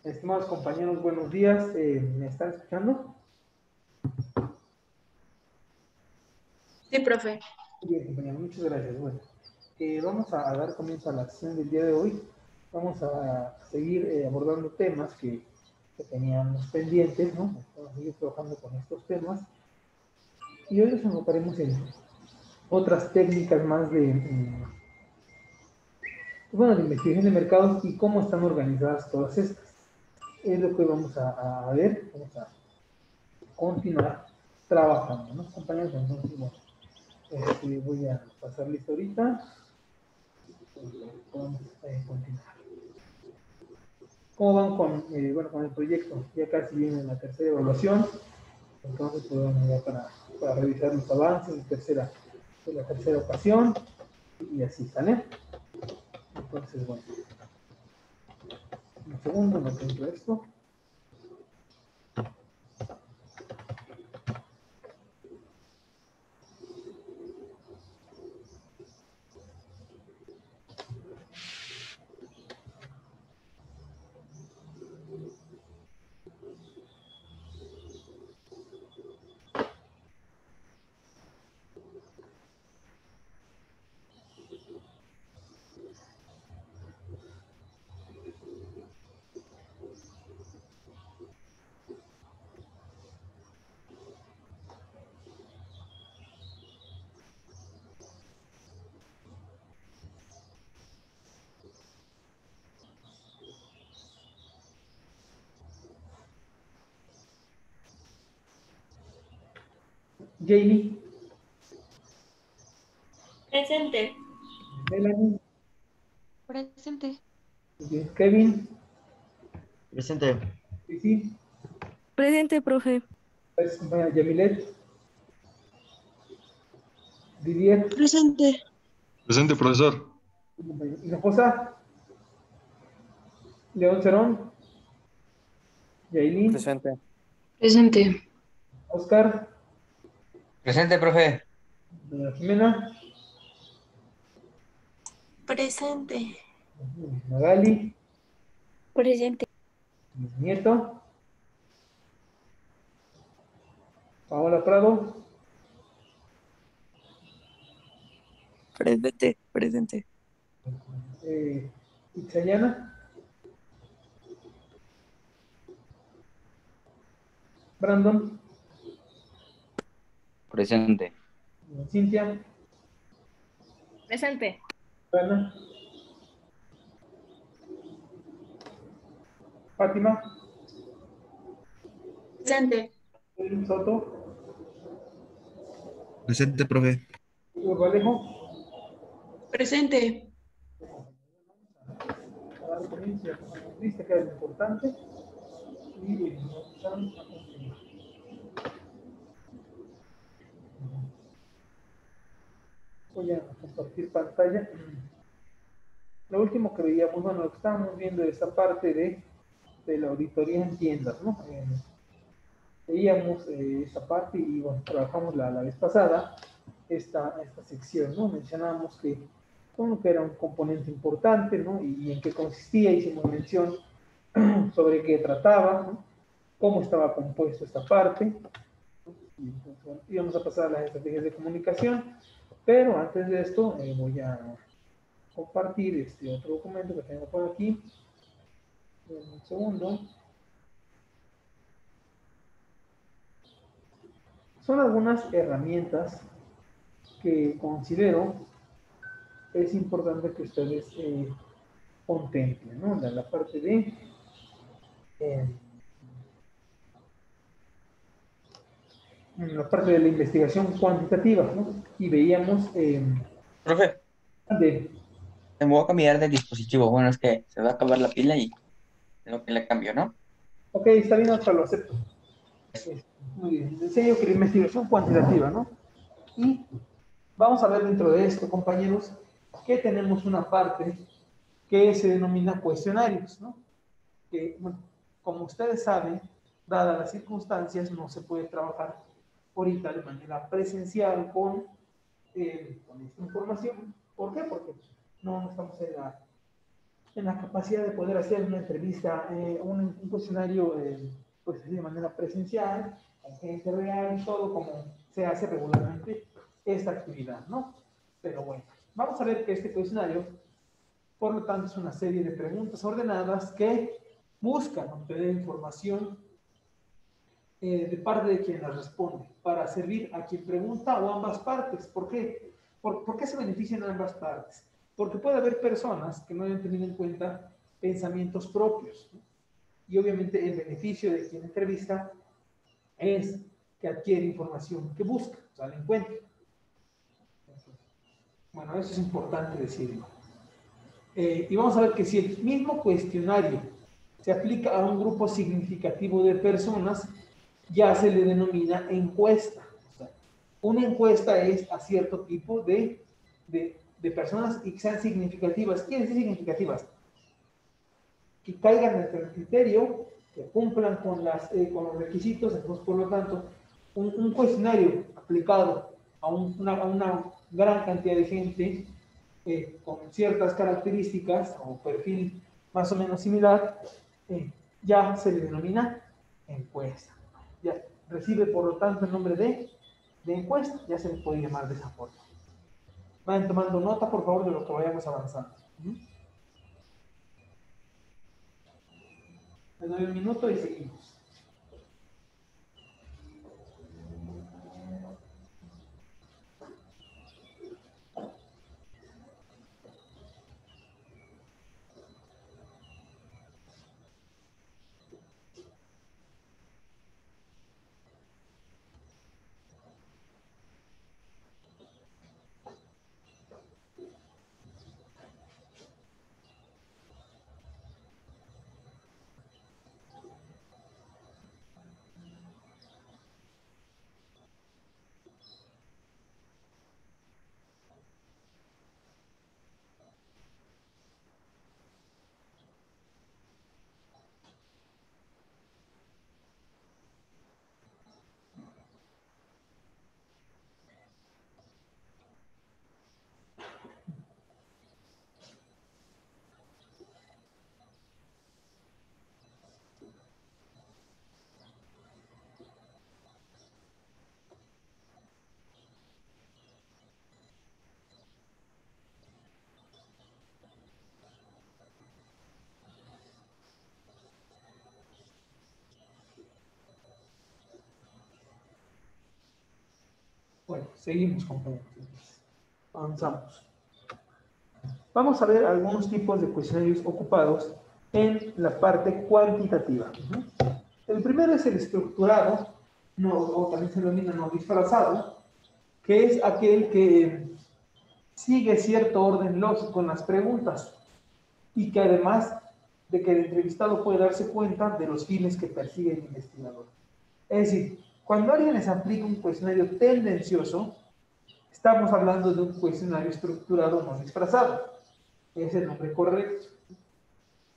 Estimados compañeros, buenos días. ¿Me están escuchando? Sí, profe. Muy bien, compañeros, muchas gracias. Bueno, vamos a dar comienzo a la sesión del día de hoy. Vamos a seguir abordando temas que teníamos pendientes, ¿no? Vamos a seguir trabajando con estos temas. Y hoy nos enfocaremos en otras técnicas más bueno, de investigación de mercados y cómo están organizadas todas estas. Es lo que vamos a ver, vamos a continuar trabajando, ¿no? Compañeros, entonces, bueno, voy a pasar listo ahorita. Podemos continuar. ¿Cómo van bueno, con el proyecto? Ya casi viene la tercera evaluación, entonces podemos ya para revisar los avances de la tercera ocasión y así sale. Entonces, bueno, un segundo, me centro esto. Jamie, Presente. Melanie, Presente. Kevin, Presente. Cici, Presente, profe. compañera Yamilet, Didier, Presente. Presente, profesor. Hinojosa, León Cerón, Yailin, Presente. Presente. Oscar, Presente, profe. Jimena, Presente. Magali, Presente. Nieto, Paola Prado, Presente. Presente. Itzayana, Brandon, Presente. Cintia, Presente. Ana, Fátima, Presente. Soto, Presente, profe. Urbalejo, Presente. para dar comienzo a la lista que es lo importante y vamos a continuar. Voy a compartir pantalla. Lo último que veíamos, bueno, lo que estábamos viendo es esa parte de la auditoría en tiendas, ¿no? Veíamos esa parte y bueno, trabajamos la vez pasada esta sección, ¿no? Mencionábamos bueno, que era un componente importante, ¿no? Y en qué consistía, hicimos mención sobre qué trataba, ¿no? Cómo estaba compuesto esta parte, ¿no? Y entonces, bueno, íbamos a pasar a las estrategias de comunicación, pero antes de esto voy a compartir este otro documento que tengo por aquí. Un segundo. Son algunas herramientas que considero es importante que ustedes contemplen, ¿no? La parte de eh, la parte de la investigación cuantitativa, ¿no? Y veíamos Profe, de, me voy a cambiar de dispositivo. Bueno, es que se va a acabar la pila y tengo que le cambio, ¿no? ok, está bien, hasta lo acepto. Muy bien, les enseño que la investigación cuantitativa, ¿no? Y vamos a ver dentro de esto, compañeros, que tenemos una parte que se denomina cuestionarios, ¿no? Que, bueno, como ustedes saben, dadas las circunstancias, no se puede trabajar ahorita de manera presencial con esta información. ¿Por qué? Porque no estamos en la capacidad de poder hacer una entrevista, un cuestionario, pues de manera presencial, con gente real, todo como se hace regularmente esta actividad, ¿no? Pero bueno, vamos a ver que este cuestionario, por lo tanto, es una serie de preguntas ordenadas que buscan obtener información de parte de quien las responde, para servir a quien pregunta o ambas partes. ¿Por qué? ¿Por qué se benefician ambas partes? Porque puede haber personas que no hayan tenido en cuenta pensamientos propios, ¿no? Y obviamente el beneficio de quien entrevista es que adquiere información que busca, o sea, la encuentra. Bueno, eso es importante decirlo. Y vamos a ver que si el mismo cuestionario se aplica a un grupo significativo de personas, ya se le denomina encuesta. O sea, una encuesta es a cierto tipo de personas y que sean significativas. ¿Quiénes son significativas? Que caigan dentro del criterio, que cumplan con los requisitos. Entonces, por lo tanto, un cuestionario aplicado a una gran cantidad de gente con ciertas características o perfil más o menos similar, ya se le denomina encuesta. Ya recibe, por lo tanto, el nombre de encuesta, ya se le puede llamar de esa forma. Vayan tomando nota, por favor, de lo que vayamos avanzando. Les doy un minuto y seguimos. Bueno, seguimos, compañeros. Avanzamos. Vamos a ver algunos tipos de cuestionarios ocupados en la parte cuantitativa. El primero es el estructurado, o también se denomina no disfrazado, que es aquel que sigue cierto orden lógico en las preguntas y que además de que el entrevistado puede darse cuenta de los fines que persigue el investigador. Es decir, cuando alguien les aplica un cuestionario tendencioso, estamos hablando de un cuestionario estructurado no disfrazado. Es el nombre correcto.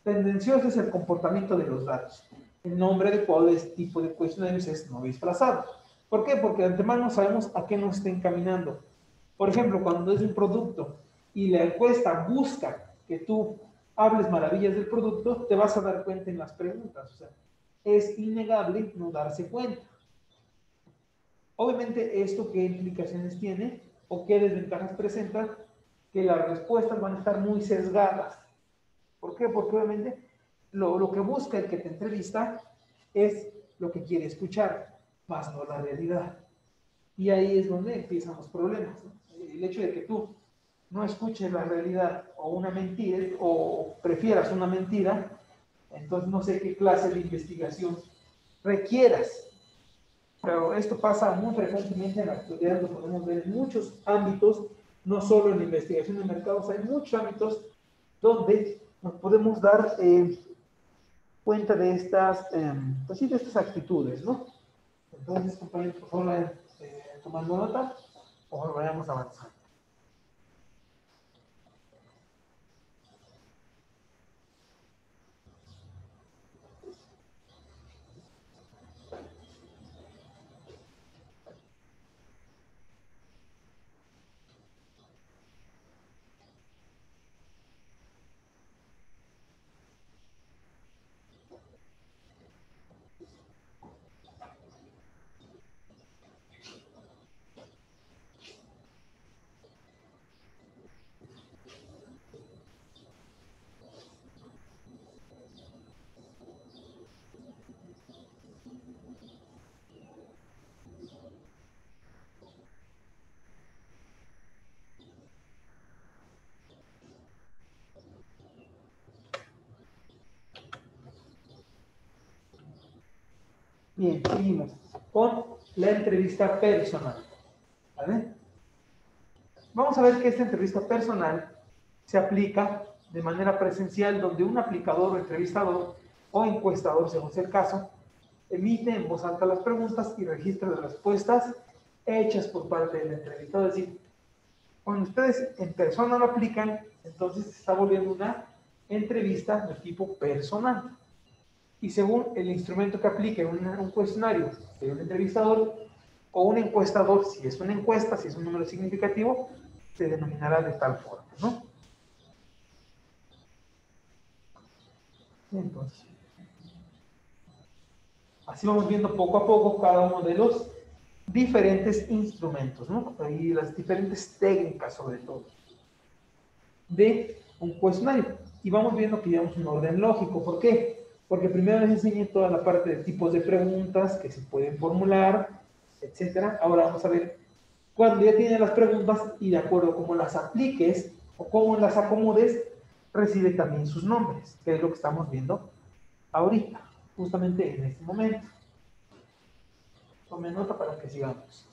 Tendencioso es el comportamiento de los datos. El nombre adecuado de este tipo de cuestionarios es no disfrazado. ¿Por qué? Porque de antemano sabemos a qué nos está encaminando. Por ejemplo, cuando es un producto y la encuesta busca que tú hables maravillas del producto, te vas a dar cuenta en las preguntas. O sea, es innegable no darse cuenta. Obviamente, ¿esto qué implicaciones tiene o qué desventajas presenta? Que las respuestas van a estar muy sesgadas. ¿Por qué? Porque obviamente lo que busca el que te entrevista es lo que quiere escuchar, más no la realidad. Y ahí es donde empiezan los problemas, ¿no? El hecho de que tú no escuches la realidad o una mentira, o prefieras una mentira, entonces no sé qué clase de investigación requieras. Pero esto pasa muy frecuentemente en la actualidad, lo podemos ver en muchos ámbitos, no solo en la investigación de mercados, hay muchos ámbitos donde nos podemos dar cuenta de estas, pues sí, de estas actitudes, ¿no? Entonces, compañeros, por favor, vayan tomando nota, por favor, vayamos avanzando. Bien, seguimos con la entrevista personal. ¿Vale? Vamos a ver que esta entrevista personal se aplica de manera presencial, donde un aplicador o entrevistador o encuestador, según sea el caso, emite en voz alta las preguntas y registra las respuestas hechas por parte del entrevistado. Es decir, cuando ustedes en persona lo aplican, entonces se está volviendo una entrevista de tipo personal. Y según el instrumento que aplique un cuestionario de un entrevistador o un encuestador, si es una encuesta, si es un número significativo, se denominará de tal forma, ¿no? Entonces, así vamos viendo poco a poco cada uno de los diferentes instrumentos, ¿no? Y las diferentes técnicas, sobre todo, de un cuestionario. Y vamos viendo que llevamos un orden lógico. ¿Por qué? Porque primero les enseñé toda la parte de tipos de preguntas que se pueden formular, etcétera. Ahora vamos a ver cuando ya tienes las preguntas y de acuerdo a cómo las apliques o cómo las acomodes, recibe también sus nombres, que es lo que estamos viendo ahorita, justamente en este momento. Tome nota para que sigamos.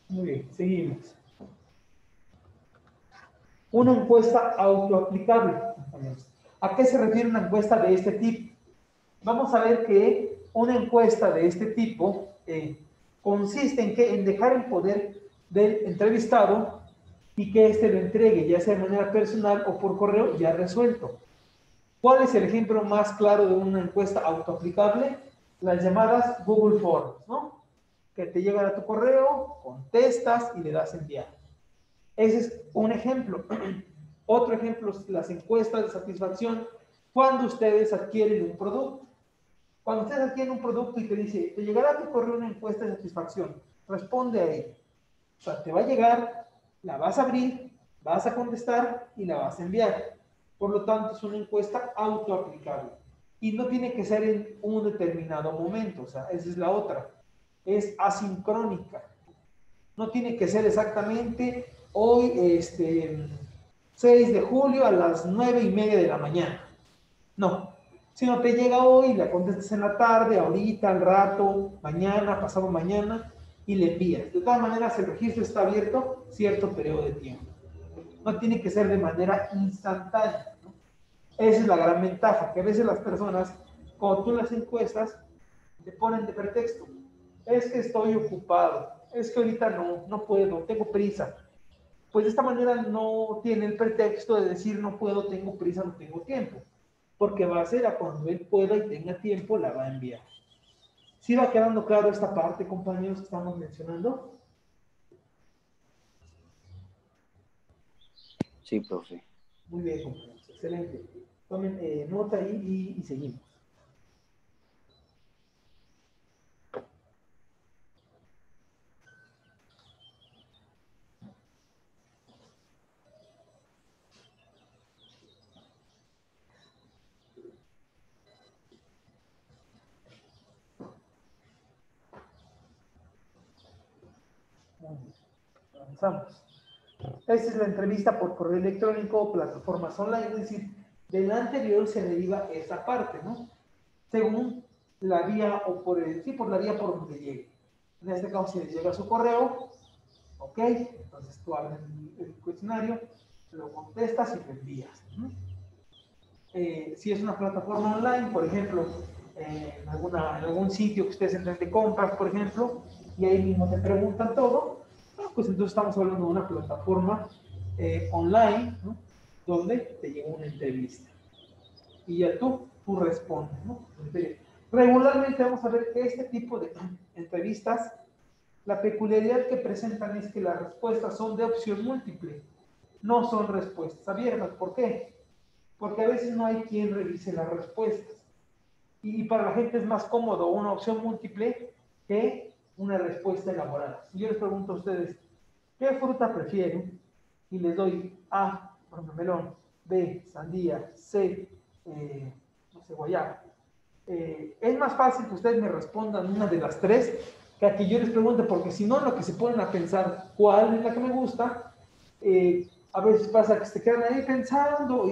Muy bien, seguimos. Una encuesta autoaplicable. ¿A qué se refiere una encuesta de este tipo? Vamos a ver que una encuesta de este tipo consiste en dejar el poder del entrevistado y que éste lo entregue, ya sea de manera personal o por correo, ya resuelto. ¿Cuál es el ejemplo más claro de una encuesta autoaplicable? Las llamadas Google Forms, ¿no? Que te llegan a tu correo, contestas y le das enviar. Ese es un ejemplo. Otro ejemplo es las encuestas de satisfacción cuando ustedes adquieren un producto. Cuando ustedes adquieren un producto y te dice, te llegará a tu correo una encuesta de satisfacción, responde a ella. O sea, te va a llegar, la vas a abrir, vas a contestar y la vas a enviar. Por lo tanto, es una encuesta autoaplicable. Y no tiene que ser en un determinado momento, o sea, esa es la otra. Es asincrónica. No tiene que ser exactamente hoy, 6 de julio a las 9:30 de la mañana. No. Si no te llega hoy, la contestas en la tarde, ahorita, al rato, mañana, pasado mañana, y le envías. De todas maneras, el registro está abierto cierto periodo de tiempo. No tiene que ser de manera instantánea, ¿no? Esa es la gran ventaja, que a veces las personas, cuando tú las encuestas, te ponen de pretexto. Es que estoy ocupado, es que ahorita no puedo, tengo prisa. Pues de esta manera no tiene el pretexto de decir no puedo, tengo prisa, no tengo tiempo. Porque va a ser a cuando él pueda y tenga tiempo, la va a enviar. ¿Sí va quedando claro esta parte, compañeros, que estamos mencionando? Sí, profe. Muy bien, compañeros, excelente. Tomen nota ahí y seguimos. Avanzamos. Esta es la entrevista por correo electrónico o plataformas online, es decir, de la anterior se deriva esa parte, ¿no? Según la vía o por la vía por donde llegue. En este caso, si les llega a su correo, ok, entonces tú abres el cuestionario, lo contestas y lo envías, ¿no? Si es una plataforma online, por ejemplo, en algún sitio que ustedes entren de compras, por ejemplo, y ahí mismo te preguntan todo, pues entonces estamos hablando de una plataforma online, ¿no? Donde te llega una entrevista. Y ya tú respondes, ¿no? Regularmente vamos a ver que este tipo de entrevistas, la peculiaridad que presentan es que las respuestas son de opción múltiple, no son respuestas abiertas. ¿Por qué? Porque a veces no hay quien revise las respuestas. Y para la gente es más cómodo una opción múltiple que una respuesta elaborada. Si yo les pregunto a ustedes, ¿qué fruta prefieren? Y les doy A, por ejemplo, melón, B, sandía, C, no sé, guayaba. Es más fácil que ustedes me respondan una de las tres que a que yo les pregunte, porque si no, lo que se ponen a pensar cuál es la que me gusta, a veces pasa que se quedan ahí pensando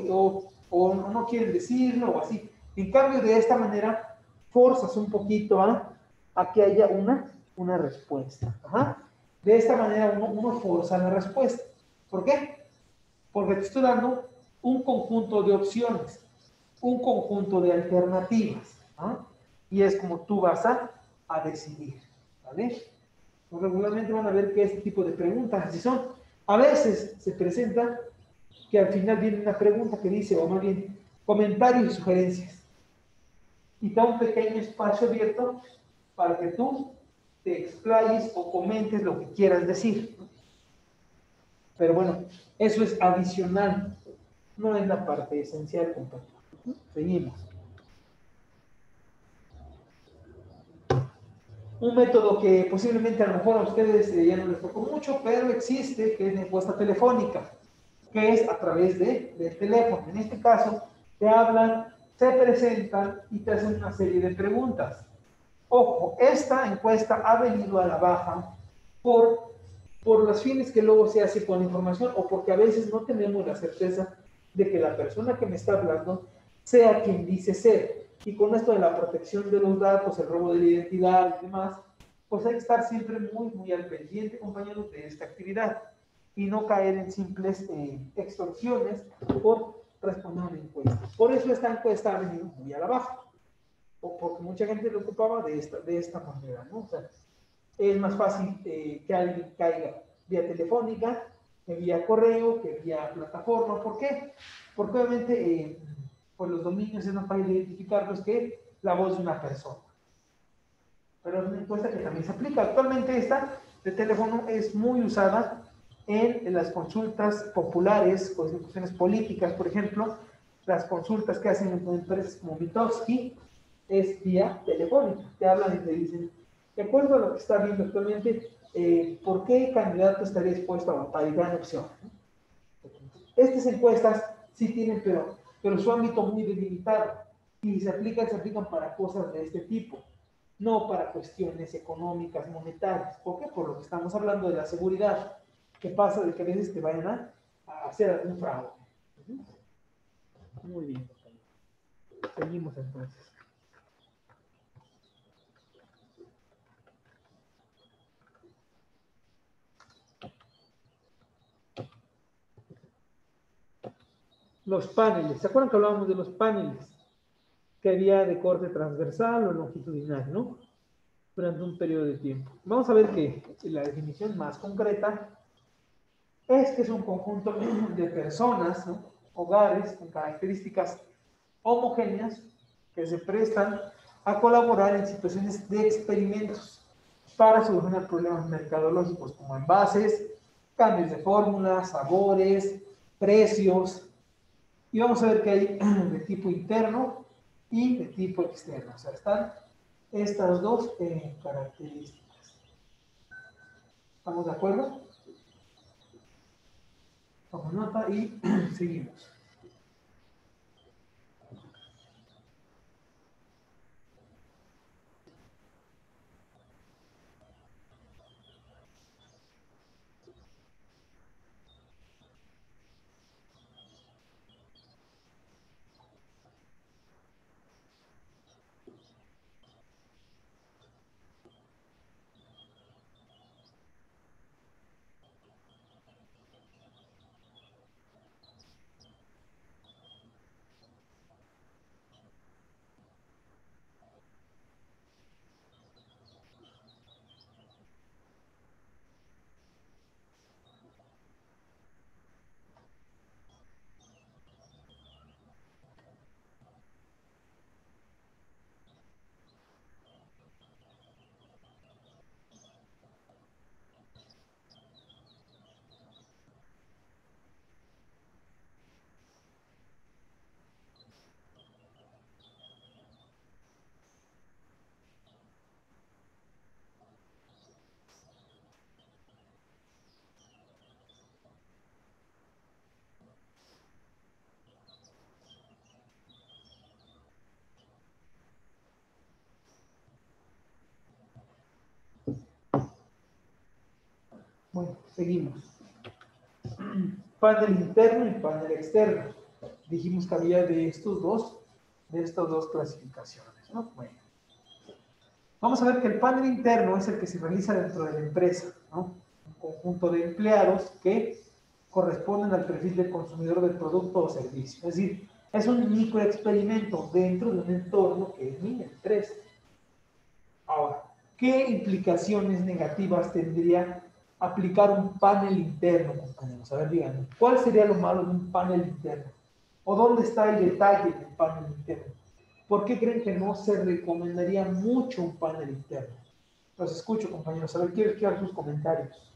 o no quieren decirlo o así. En cambio, de esta manera, forzas un poquito a que haya una respuesta. Ajá. De esta manera uno forza la respuesta. ¿Por qué? Porque te estoy dando un conjunto de opciones, un conjunto de alternativas. ¿No? Y es como tú vas a decidir. ¿Vale? Pues regularmente van a ver que este tipo de preguntas así son. A veces se presenta que al final viene una pregunta que dice, o más bien, comentarios y sugerencias. Y da un pequeño espacio abierto para que tú te explayes o comentes lo que quieras decir. Pero bueno, eso es adicional, no es la parte esencial, compañero. Seguimos. Un método que posiblemente a lo mejor a ustedes ya no les tocó mucho, pero existe, que es la encuesta telefónica, que es a través del teléfono. En este caso, te hablan, se presentan y te hacen una serie de preguntas. Ojo, esta encuesta ha venido a la baja por los fines que luego se hace con la información o porque a veces no tenemos la certeza de que la persona que me está hablando sea quien dice ser. Y con esto de la protección de los datos, el robo de la identidad y demás, pues hay que estar siempre muy al pendiente, compañeros, de esta actividad y no caer en simples extorsiones por responder una encuesta. Por eso esta encuesta ha venido muy a la baja, o porque mucha gente lo ocupaba de esta manera, ¿no? O sea, es más fácil que alguien caiga vía telefónica, que vía correo, que vía plataforma. ¿Por qué? Porque obviamente pues los dominios es más fácil de identificarlos que la voz de una persona. Pero es una encuesta que también se aplica. Actualmente esta de teléfono es muy usada en las consultas populares, pues en cuestiones políticas, por ejemplo, las consultas que hacen en empresas como Mitofsky es vía telefónica. Te hablan y te dicen, de acuerdo a lo que está viendo actualmente, ¿por qué candidato estaría dispuesto a votar? Y dan opción. Estas encuestas sí tienen, pero su ámbito muy delimitado. Y se aplican para cosas de este tipo, no para cuestiones económicas, monetarias. ¿Por qué? Por lo que estamos hablando de la seguridad. ¿Qué pasa de que a veces te vayan a hacer algún fraude? Muy bien. Seguimos entonces. Los paneles. ¿Se acuerdan que hablábamos de los paneles? Que había de corte transversal o longitudinal, ¿no? Durante un periodo de tiempo. Vamos a ver que la definición más concreta es que es un conjunto de personas, ¿no? Hogares con características homogéneas que se prestan a colaborar en situaciones de experimentos para solucionar problemas mercadológicos como envases, cambios de fórmulas, sabores, precios. Y vamos a ver que hay de tipo interno y de tipo externo. O sea, están estas dos características. ¿Estamos de acuerdo? Tomamos nota y seguimos. Bueno, seguimos. Panel interno y panel externo. Dijimos que había de estas dos clasificaciones, ¿no? Bueno. Vamos a ver que el panel interno es el que se realiza dentro de la empresa, ¿no? Un conjunto de empleados que corresponden al perfil del consumidor del producto o servicio. Es decir, es un microexperimento dentro de un entorno que es mi empresa. Ahora, ¿qué implicaciones negativas tendría aplicar un panel interno, compañeros? A ver, díganme, ¿cuál sería lo malo de un panel interno? ¿O dónde está el detalle del panel interno? ¿Por qué creen que no se recomendaría mucho un panel interno? Los escucho, compañeros. A ver, quiero escuchar sus comentarios.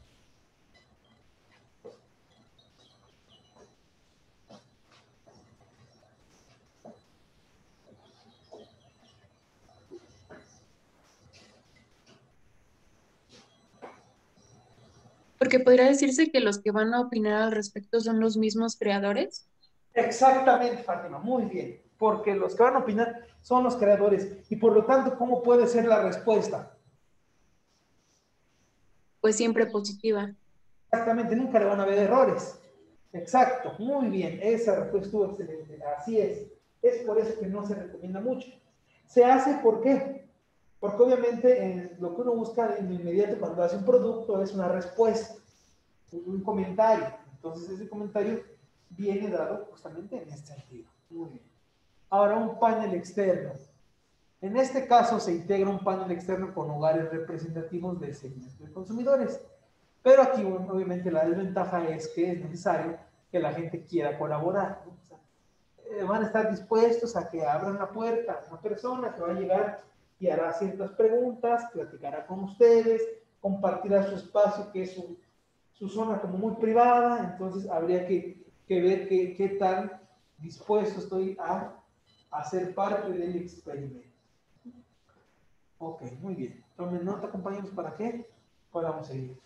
Porque podría decirse que los que van a opinar al respecto son los mismos creadores. Exactamente, Fátima, muy bien. Porque los que van a opinar son los creadores. Y por lo tanto, ¿cómo puede ser la respuesta? Pues siempre positiva. Exactamente, nunca le van a haber errores. Exacto, muy bien, esa respuesta estuvo excelente. Así es. Es por eso que no se recomienda mucho. ¿Se hace por qué? Porque obviamente lo que uno busca de inmediato cuando hace un producto es una respuesta, un comentario. Entonces ese comentario viene dado justamente en este sentido. Muy bien. Ahora un panel externo. En este caso se integra un panel externo con hogares representativos del segmento de consumidores. Pero aquí, bueno, obviamente, la desventaja es que es necesario que la gente quiera colaborar, ¿no? O sea, van a estar dispuestos a que abran la puerta a una persona que va a llegar y hará ciertas preguntas, platicará con ustedes, compartirá su espacio, que es su zona como muy privada. Entonces habría que ver qué tan dispuesto estoy a ser parte del experimento. Ok, muy bien. Tomen nota, compañeros, para que podamos seguir.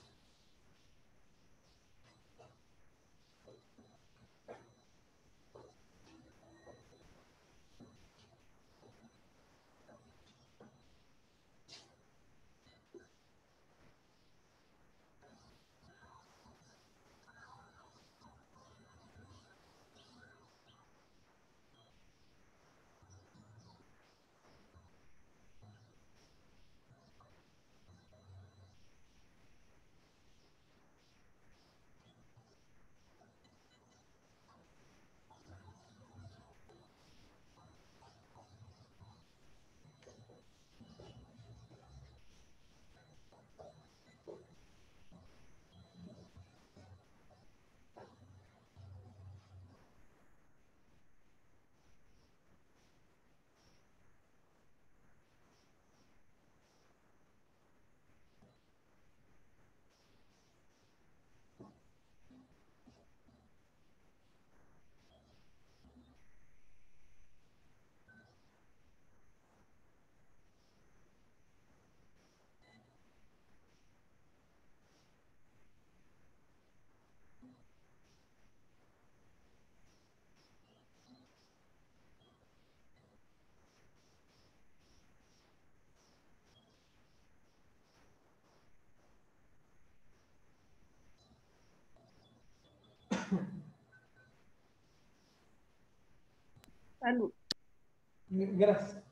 Salud. Gracias.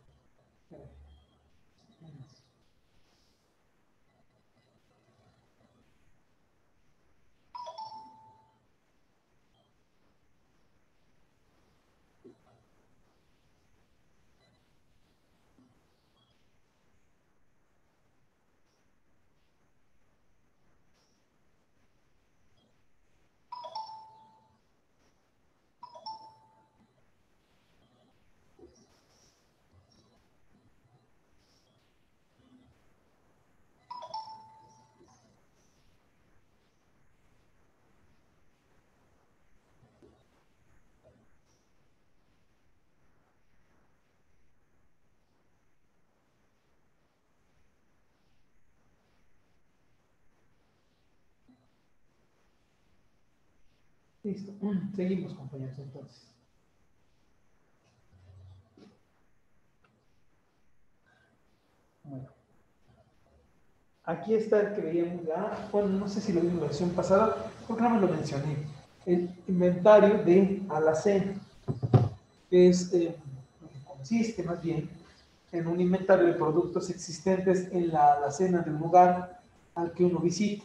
Listo. Seguimos, compañeros, entonces. Bueno. aquí está el que veíamos ya, bueno, no sé si lo vi en la versión pasada, porque no me lo mencioné. El inventario de alacena, que es, consiste más bien en un inventario de productos existentes en la alacena del lugar al que uno visita.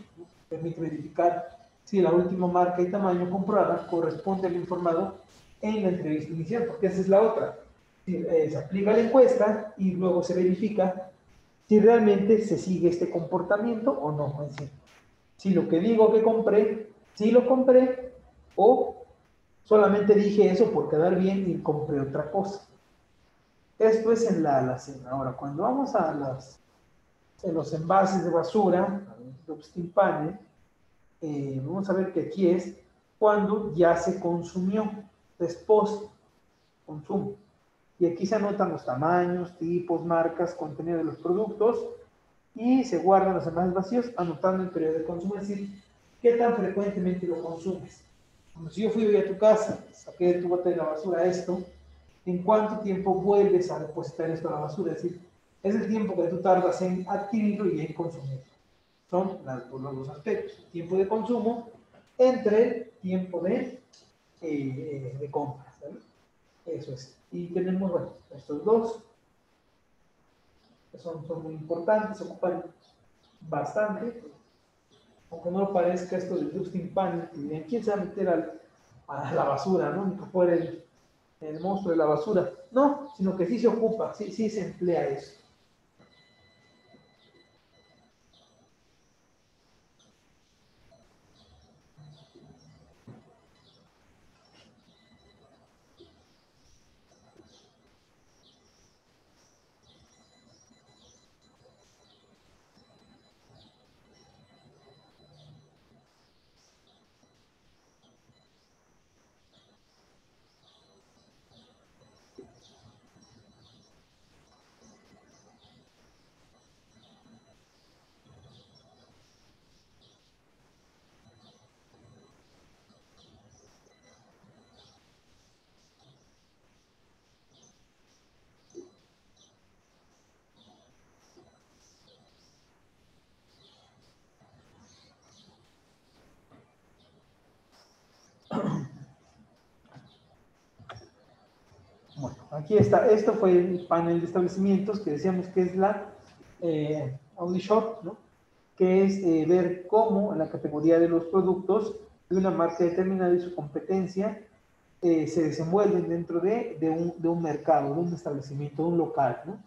Permite verificar si la última marca y tamaño comprada corresponde al informado en la entrevista inicial, porque esa es la otra. Se aplica la encuesta y luego se verifica si realmente se sigue este comportamiento o no. Es decir, si lo que digo que compré, si lo compré o solamente dije eso por quedar bien y compré otra cosa. Esto es en la alacena. Ahora, cuando vamos en los envases de basura, dumpster panel, vamos a ver que aquí es cuando ya se consumió, después consumo. Y aquí se anotan los tamaños, tipos, marcas, contenido de los productos y se guardan los envases vacíos anotando el periodo de consumo, es decir, qué tan frecuentemente lo consumes. Como si yo fui hoy a tu casa, saqué de tu bote de la basura esto, ¿en cuánto tiempo vuelves a depositar esto a la basura? Es decir, es el tiempo que tú tardas en adquirirlo y en consumirlo. Son los dos aspectos. Tiempo de consumo entre tiempo de compra. ¿Sabes? Eso es. Y tenemos, bueno, estos dos que son muy importantes, ocupan bastante. Aunque no lo parezca esto del Dustin Pan, ¿quién se va a meter a la basura, no? Ni que fuera el monstruo de la basura. No, sino que sí se ocupa, sí se emplea eso. Bueno, aquí está. Esto fue el panel de establecimientos que decíamos que es la AudiShop, ¿no? Que es ver cómo la categoría de los productos de una marca determinada y su competencia se desenvuelven dentro de un mercado, de un establecimiento, de un local, ¿no?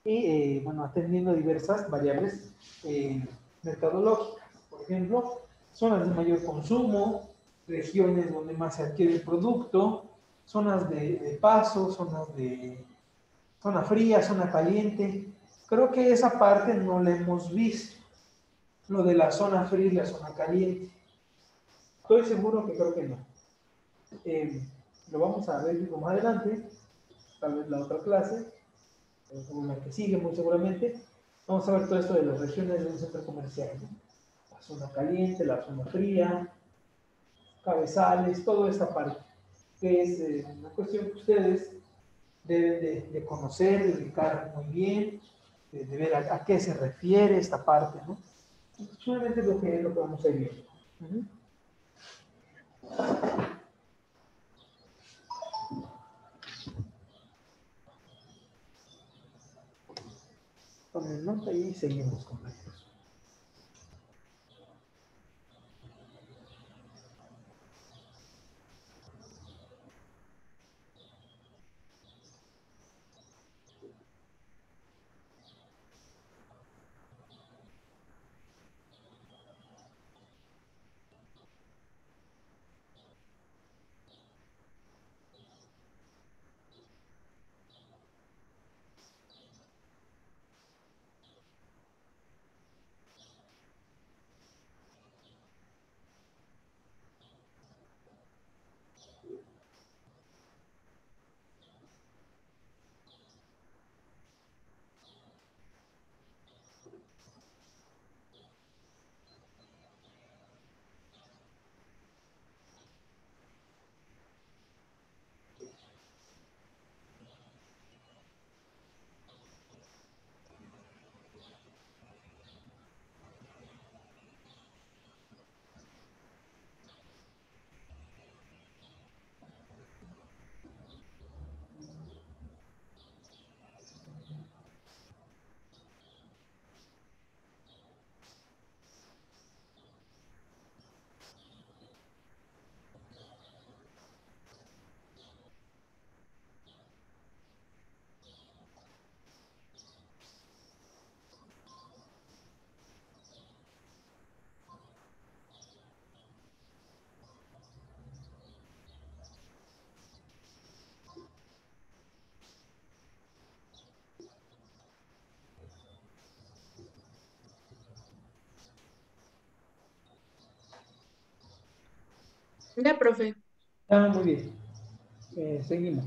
Y, bueno, atendiendo a diversas variables eh, mercadológicas. Por ejemplo, zonas de mayor consumo, regiones donde más se adquiere el producto, zonas de paso, zona fría, zona caliente. Creo que esa parte no la hemos visto, lo de la zona fría y la zona caliente. Estoy seguro que creo que no. Lo vamos a ver más adelante, tal vez la otra clase, como la que sigue muy seguramente. Vamos a ver todo esto de las regiones de un centro comercial, ¿no? La zona caliente, la zona fría, cabezales, toda esta parte, que es una cuestión que ustedes deben de conocer, de ubicar muy bien, de ver a qué se refiere esta parte, ¿no? Solamente lo que vamos a ir viendo. Tomen nota y seguimos con esto. Ya, profe. Ah, muy bien. Seguimos.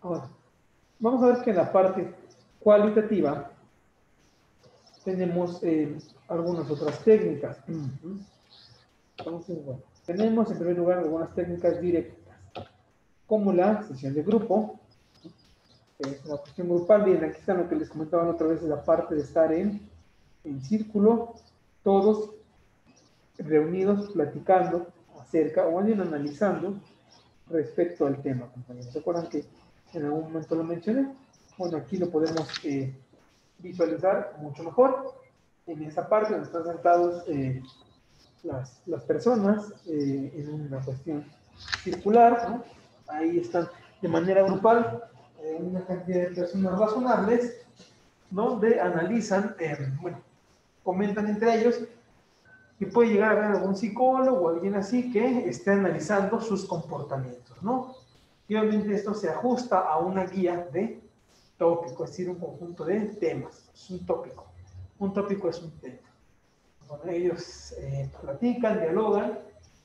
Ahora, vamos a ver que en la parte cualitativa tenemos algunas otras técnicas. Entonces, bueno, tenemos en primer lugar algunas técnicas directas, como la sesión de grupo, que es una cuestión grupal. Bien, aquí está lo que les comentaba la otra vez, la parte de estar en círculo, todos reunidos platicando acerca, o alguien analizando respecto al tema, compañeros. ¿Se acuerdan que en algún momento lo mencioné? Bueno, aquí lo podemos visualizar mucho mejor. En esa parte donde están sentados las personas en una cuestión circular, ¿no? Ahí están de manera grupal una cantidad de personas razonables, donde analizan, bueno, comentan entre ellos y puede llegar a haber algún psicólogo o alguien así que esté analizando sus comportamientos, ¿no? Y obviamente esto se ajusta a una guía de tópico, es decir, un conjunto de temas. Es un tópico. Un tópico es un tema. Bueno, ellos platican, dialogan,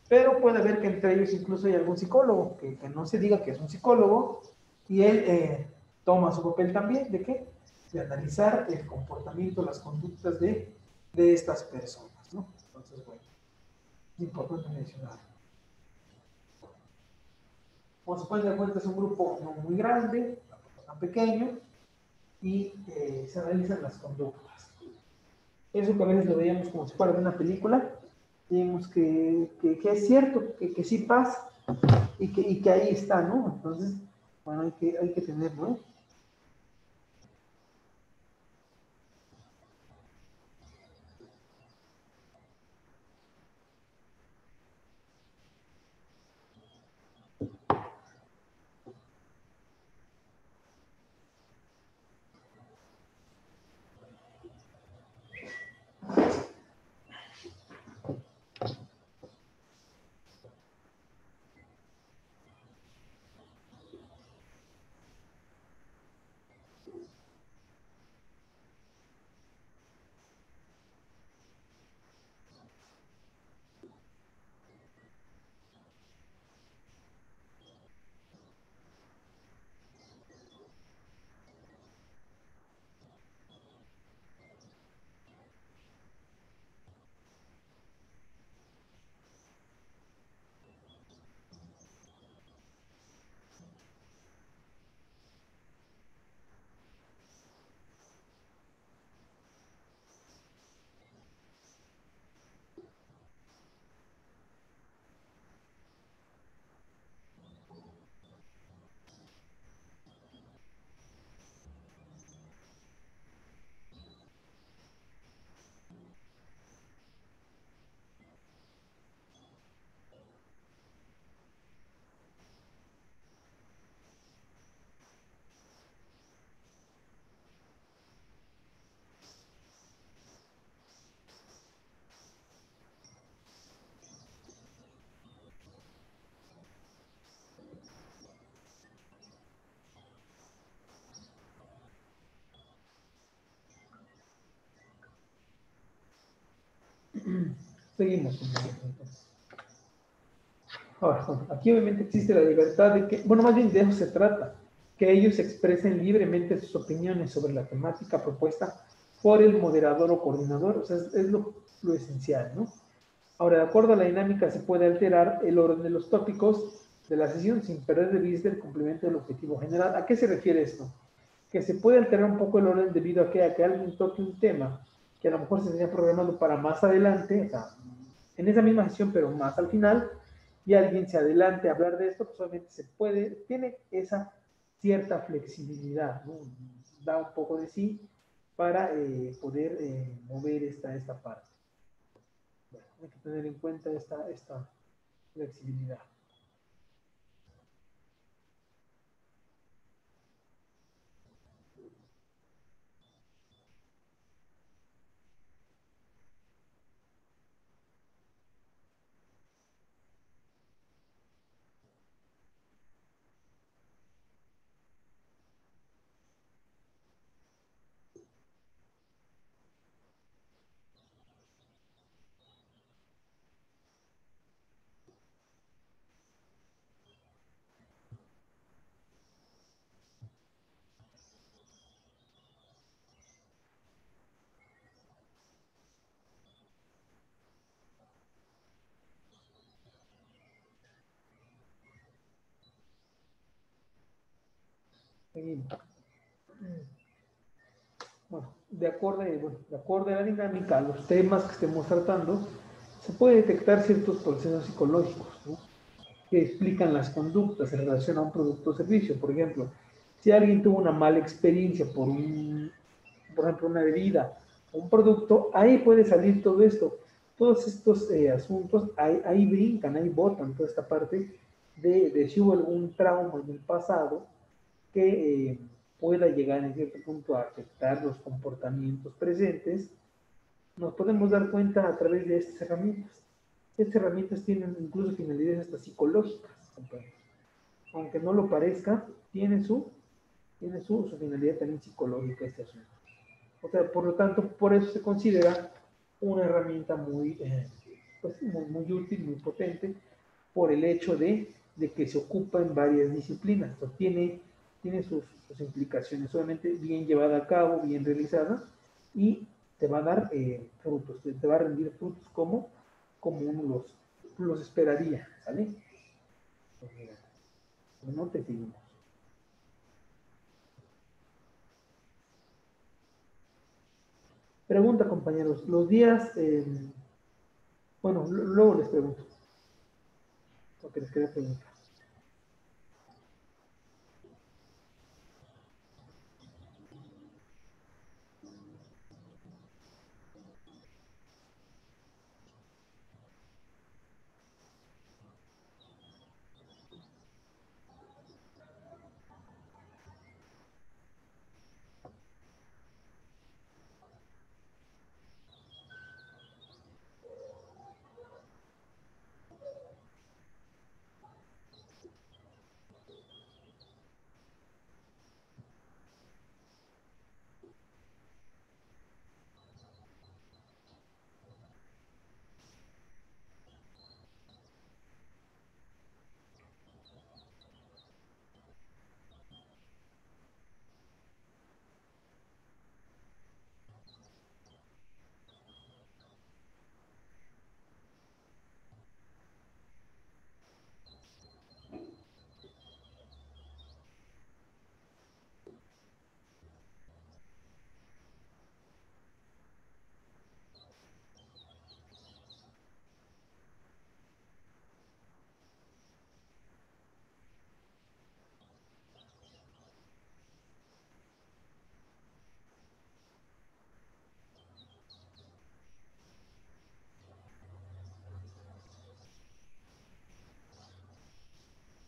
pero puede haber que entre ellos incluso hay algún psicólogo, que no se diga que es un psicólogo, y él toma su papel también, ¿de qué? De analizar el comportamiento, las conductas de estas personas, ¿no? Entonces, bueno, es importante mencionar. Como se pueden dar cuenta, es un grupo no muy grande, tampoco tan pequeño, y se analizan las conductas. Eso que a veces lo veíamos como si fuera de una película, digamos que es cierto, que sí pasa, y que ahí está, ¿no? Entonces, bueno, hay que tenerlo, ¿no? Seguimos. Entonces. Ahora, bueno, aquí obviamente existe la libertad de que, bueno, más bien de eso se trata, que ellos expresen libremente sus opiniones sobre la temática propuesta por el moderador o coordinador, o sea, es lo esencial, ¿no? Ahora, de acuerdo a la dinámica, se puede alterar el orden de los tópicos de la sesión sin perder de vista el cumplimiento del objetivo general. ¿A qué se refiere esto? Que se puede alterar un poco el orden debido a que alguien toque un tema que a lo mejor se tenía programado para más adelante, o sea, en esa misma sesión, pero más al final, y alguien se adelante a hablar de esto, pues obviamente se puede, tiene esa cierta flexibilidad, ¿no? Da un poco de sí para poder mover esta parte. Bueno, hay que tener en cuenta esta flexibilidad. Seguimos. Bueno, de acuerdo a la dinámica, a los temas que estemos tratando, se puede detectar ciertos procesos psicológicos, ¿no? Que explican las conductas en relación a un producto o servicio. Por ejemplo, si alguien tuvo una mala experiencia por ejemplo, una bebida o un producto, ahí puede salir todo esto. Todos estos asuntos, ahí brincan, ahí botan toda esta parte de si hubo algún trauma en el pasado que pueda llegar en cierto punto a afectar los comportamientos presentes. Nos podemos dar cuenta a través de estas herramientas. Estas herramientas tienen incluso finalidades hasta psicológicas, compañeros. Aunque no lo parezca, tiene su finalidad también psicológica este asunto. O sea, por lo tanto, por eso se considera una herramienta muy útil, muy potente, por el hecho de que se ocupa en varias disciplinas. Entonces, tiene sus implicaciones, solamente bien llevada a cabo, bien realizada, y te va a dar frutos, te va a rendir frutos como uno los esperaría, ¿sale? Pues mira, no te seguimos. Pregunta, compañeros, los días, bueno, luego les pregunto, lo que les quería preguntar.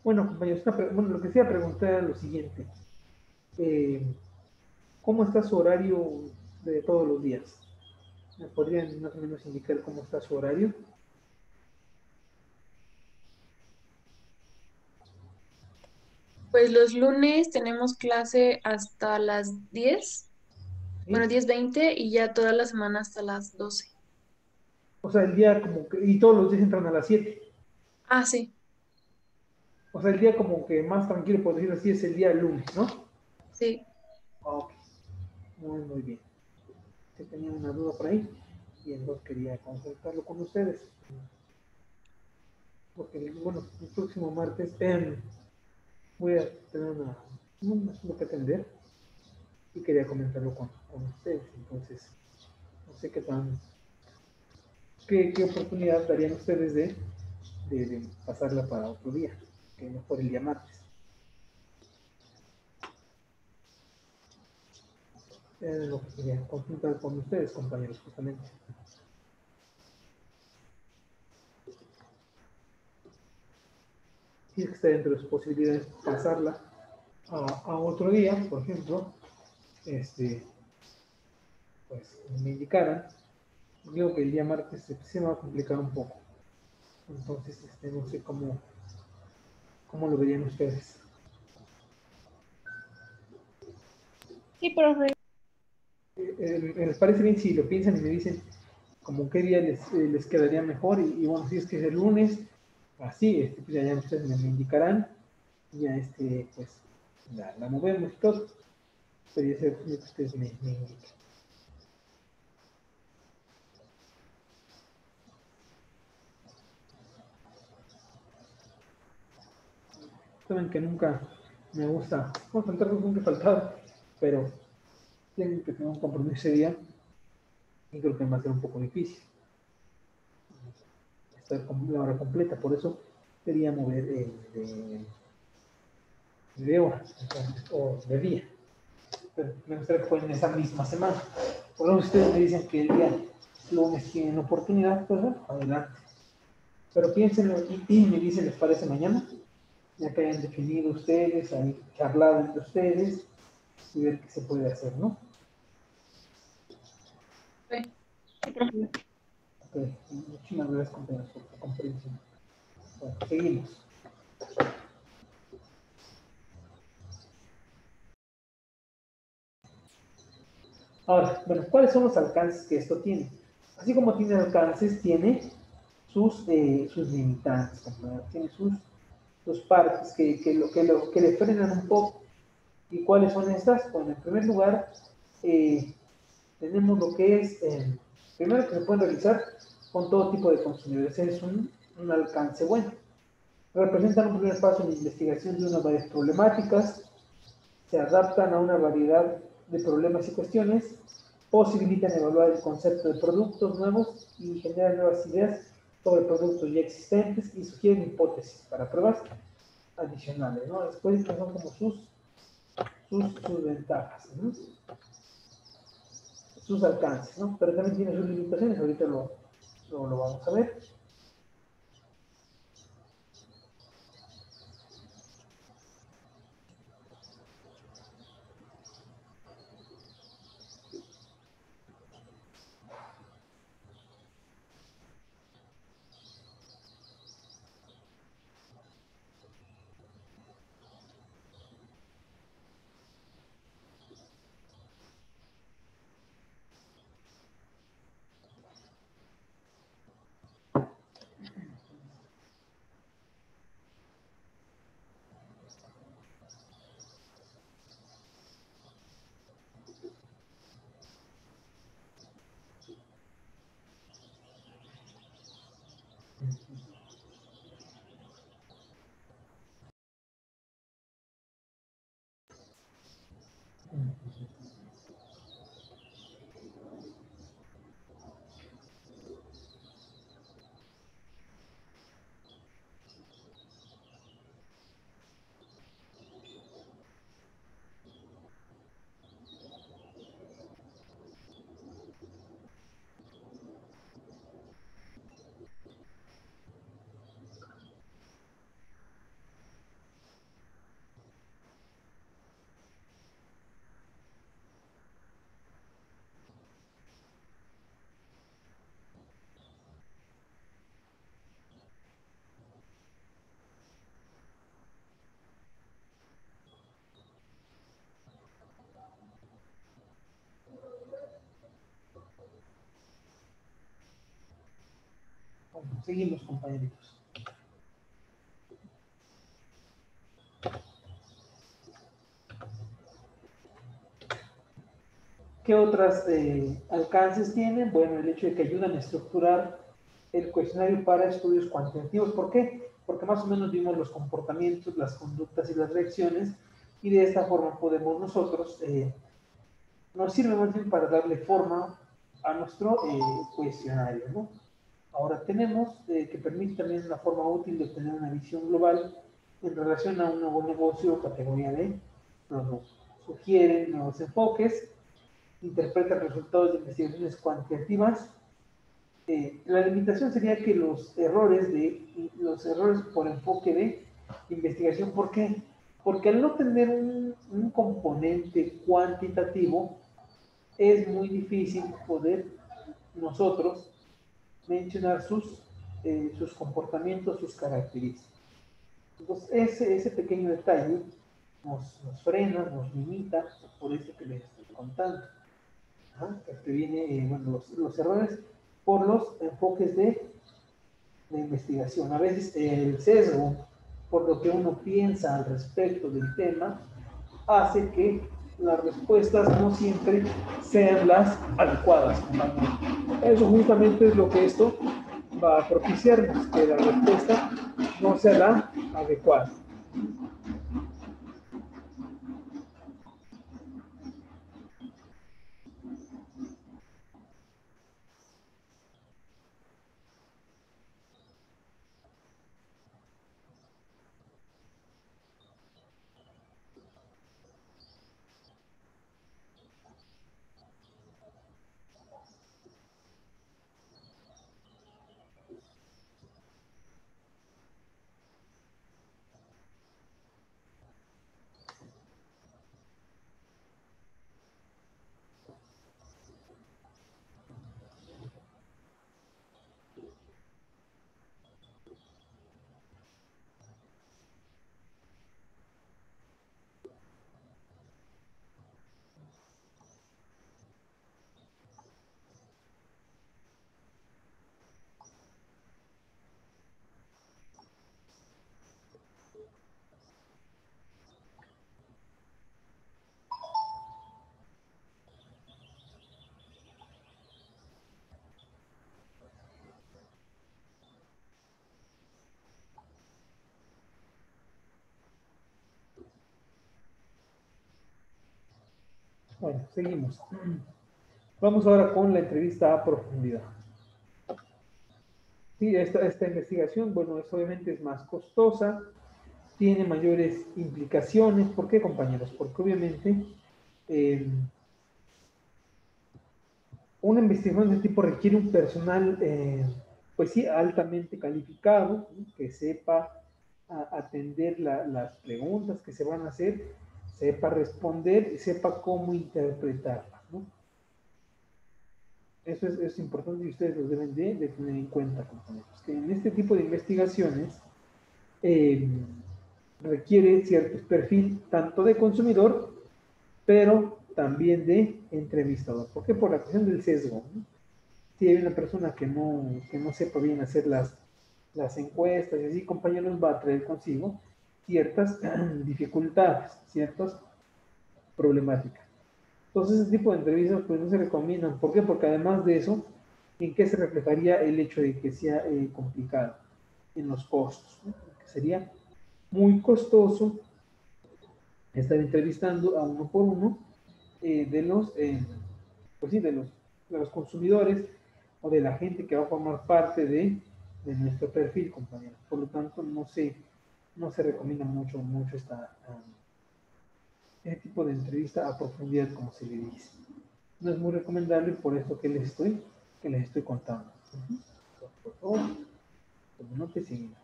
Bueno, compañeros, bueno, lo que sí iba a preguntar era lo siguiente. Eh, ¿Cómo está su horario de todos los días? ¿Me podrían más o menos indicar cómo está su horario? Pues los lunes tenemos clase hasta las 10, bueno, ¿Sí? 10:20 y ya toda la semana hasta las 12. O sea, el día como que, y todos los días entran a las 7. Ah, sí, O sea, el día como que más tranquilo, por decirlo así, es el día lunes, ¿no? sí. Ok, muy bien. Que tenía una duda por ahí y entonces quería consultarlo con ustedes. Porque, bueno, el próximo martes voy a tener un asunto que atender y quería comentarlo con ustedes. Entonces, no sé qué oportunidad darían ustedes de pasarla para otro día, que no por el día martes. Es lo que quería consultar con ustedes, compañeros, justamente. Si es que está dentro de sus posibilidades pasarla a otro día, por ejemplo, pues me indicaran, digo que el día martes se me va a complicar un poco. Entonces, no sé cómo lo verían ustedes. Sí, profe. ¿Les parece bien si lo piensan y me dicen como qué día les quedaría mejor? Y bueno, si es que es el lunes, así, pues ya ustedes me indicarán, y ya pues la movemos y todo. Sería ser que ustedes me indiquen. Saben que nunca Me gusta concentrarme con que faltaba, pero tengo que tener un compromiso ese día y creo que me va a ser un poco difícil estar con la hora completa, por eso quería mover de hora o de día, pero me gustaría que fuera en esa misma semana. Por eso ustedes me dicen que el día lunes tienen oportunidad, pues bueno, adelante. Pero piénsenlo y me dicen, ¿les parece mañana? Ya que hayan definido ustedes, hayan charlado entre ustedes y ver qué se puede hacer, ¿no? Sí. Sí, profe. Ok, muchísimas gracias, compañeros, por su comprensión. Bueno, seguimos. Ahora, bueno, ¿cuáles son los alcances que esto tiene? Así como tiene alcances, tiene sus limitantes, compañeros. Tiene sus partes que le frenan un poco. ¿Y cuáles son estas? Bueno, en primer lugar, tenemos lo que es, primero que se pueden realizar con todo tipo de consumidores. Ese es un alcance bueno. Representan un primer paso en la investigación de unas varias problemáticas, se adaptan a una variedad de problemas y cuestiones, posibilitan evaluar el concepto de productos nuevos y generan nuevas ideas sobre productos ya existentes y sugieren hipótesis para pruebas adicionales, ¿no? Después son como sus ventajas, ¿no? Sus alcances, ¿no? Pero también tiene sus limitaciones, ahorita lo vamos a ver. Bueno, seguimos, compañeritos. ¿Qué otros alcances tienen? Bueno, el hecho de que ayudan a estructurar el cuestionario para estudios cuantitativos. ¿Por qué? Porque más o menos vimos los comportamientos, las conductas y las reacciones, y de esta forma podemos nosotros, nos sirve más bien para darle forma a nuestro cuestionario, ¿no? Ahora tenemos que permite también una forma útil de obtener una visión global en relación a un nuevo negocio o categoría de producto. Sugieren nuevos enfoques, interpretan resultados de investigaciones cuantitativas. La limitación sería que los errores por enfoque de investigación, ¿por qué? Porque al no tener un componente cuantitativo, es muy difícil poder nosotros mencionar sus comportamientos, sus características. Entonces, ese pequeño detalle nos frena, nos limita, por eso que les estoy contando. Que viene, bueno, los errores por los enfoques de investigación. A veces el sesgo, por lo que uno piensa al respecto del tema, hace que las respuestas no siempre sean las adecuadas. Eso justamente es lo que esto va a propiciarnos, que la respuesta no sea la adecuada. Bueno, seguimos. Vamos ahora con la entrevista a profundidad. Sí, esta investigación, bueno, obviamente es más costosa, tiene mayores implicaciones. ¿Por qué, compañeros? Porque obviamente una investigación de este tipo requiere un personal, pues sí, altamente calificado, ¿no? Que sepa atender las preguntas que se van a hacer, sepa responder y sepa cómo interpretarlas, ¿no? Eso es importante y ustedes lo deben de tener en cuenta, compañeros. Que en este tipo de investigaciones eh, requiere cierto perfil tanto de consumidor, pero también de entrevistador. ¿Por qué? Por la cuestión del sesgo, ¿no? Si hay una persona que no sepa bien hacer las encuestas y así, compañeros, va a traer consigo ciertas dificultades, ciertas problemáticas. Entonces, ese tipo de entrevistas pues no se recomiendan. ¿Por qué? Porque además de eso, ¿en qué se reflejaría el hecho de que sea complicado? En los costos, ¿no? Que sería muy costoso estar entrevistando a uno por uno de los, pues sí, de los consumidores o de la gente que va a formar parte de nuestro perfil, compañeros. Por lo tanto, no se recomienda mucho este tipo de entrevista a profundidad, como se le dice. No es muy recomendable por esto que les estoy contando. Por favor, como no te seguimos.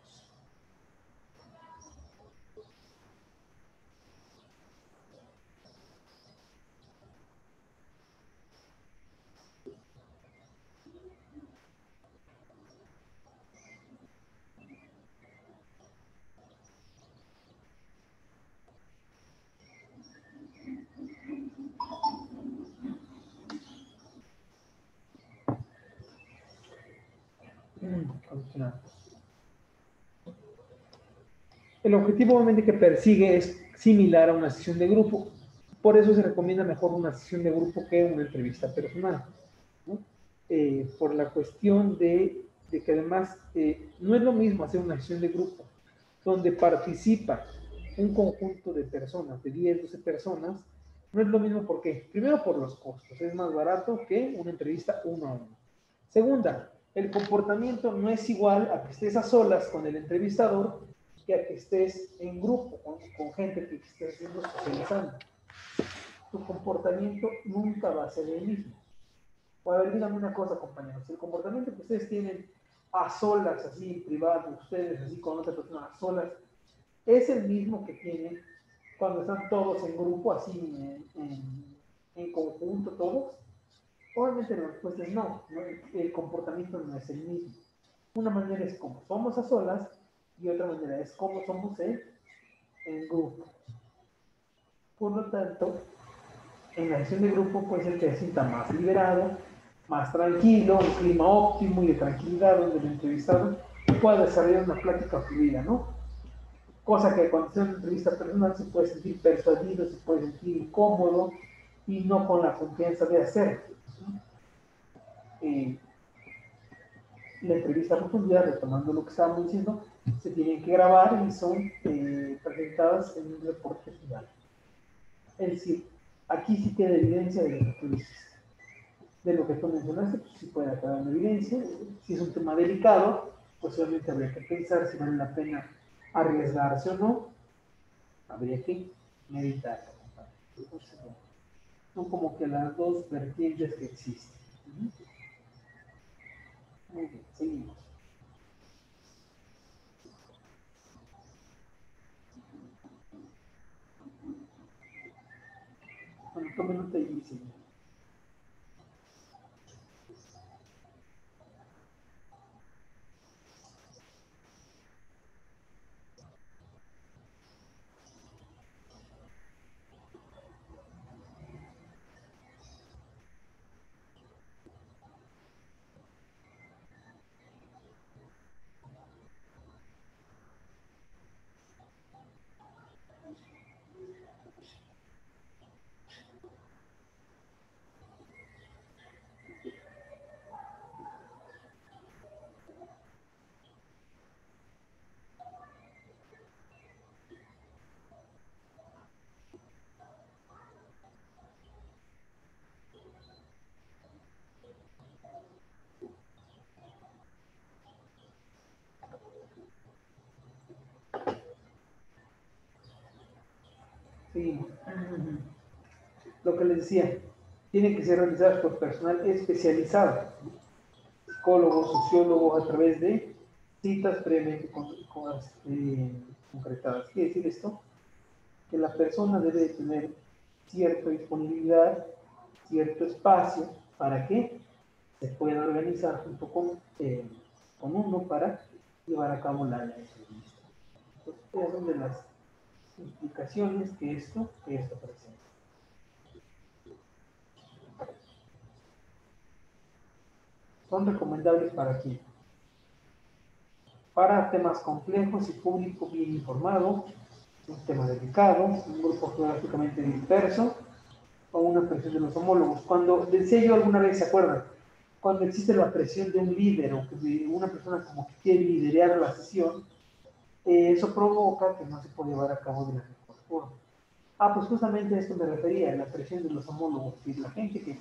Continuamos. El objetivo obviamente que persigue es similar a una sesión de grupo. Por eso se recomienda mejor una sesión de grupo que una entrevista personal, ¿no? Por la cuestión de que además no es lo mismo hacer una sesión de grupo donde participa un conjunto de personas, de 10, 12 personas, no es lo mismo porque, primero por los costos, es más barato que una entrevista uno a uno. Segunda, el comportamiento no es igual a que estés a solas con el entrevistador que a que estés en grupo, con gente que estés haciendo socializando. Tu comportamiento nunca va a ser el mismo. O a ver, díganme una cosa, compañeros, el comportamiento que ustedes tienen a solas, así en privado, ustedes así con otra persona a solas, es el mismo que tienen cuando están todos en grupo, así en conjunto todos. Obviamente la respuesta es no, el comportamiento no es el mismo. Una manera es como somos a solas y otra manera es como somos en grupo. Por lo tanto, en la sesión de grupo puede ser que se sienta más liberado, más tranquilo, un clima óptimo y de tranquilidad donde el entrevistado pueda desarrollar una plática fluida, ¿no? Cosa que cuando se hace una entrevista personal se puede sentir persuadido, se puede sentir incómodo y no con la confianza de hacerlo. Eh, la entrevista a profundidad, retomando lo que estábamos diciendo, se tienen que grabar y son presentadas en un reporte final. Es decir, aquí sí queda evidencia de lo que tú dices. De lo que tú mencionaste, pues sí puede quedar en evidencia. Si es un tema delicado, pues obviamente habría que pensar si vale la pena arriesgarse o no. Habría que meditarlo. Entonces, bueno, son como que las dos vertientes que existen. Muy bien, seguimos. Bueno, tomen nota y seguimos. Sí. Lo que les decía, tienen que ser realizadas por personal especializado, psicólogos, sociólogos, a través de citas previamente concretadas. ¿Qué quiere decir esto? Que la persona debe tener cierta disponibilidad, cierto espacio, ¿para que se pueda organizar junto con uno para llevar a cabo la entrevista? Entonces, esas son de las implicaciones que esto presenta. Son recomendables para quién? Para temas complejos y público bien informado, un tema delicado, un grupo geográficamente disperso o una presión de los homólogos. Cuando decía yo alguna vez, ¿se acuerdan? Cuando existe la presión de un líder o de una persona como que quiere liderar la sesión, eso provoca que no se puede llevar a cabo de la mejor forma. Pues justamente a esto me refería, la presión de los homólogos, y la gente que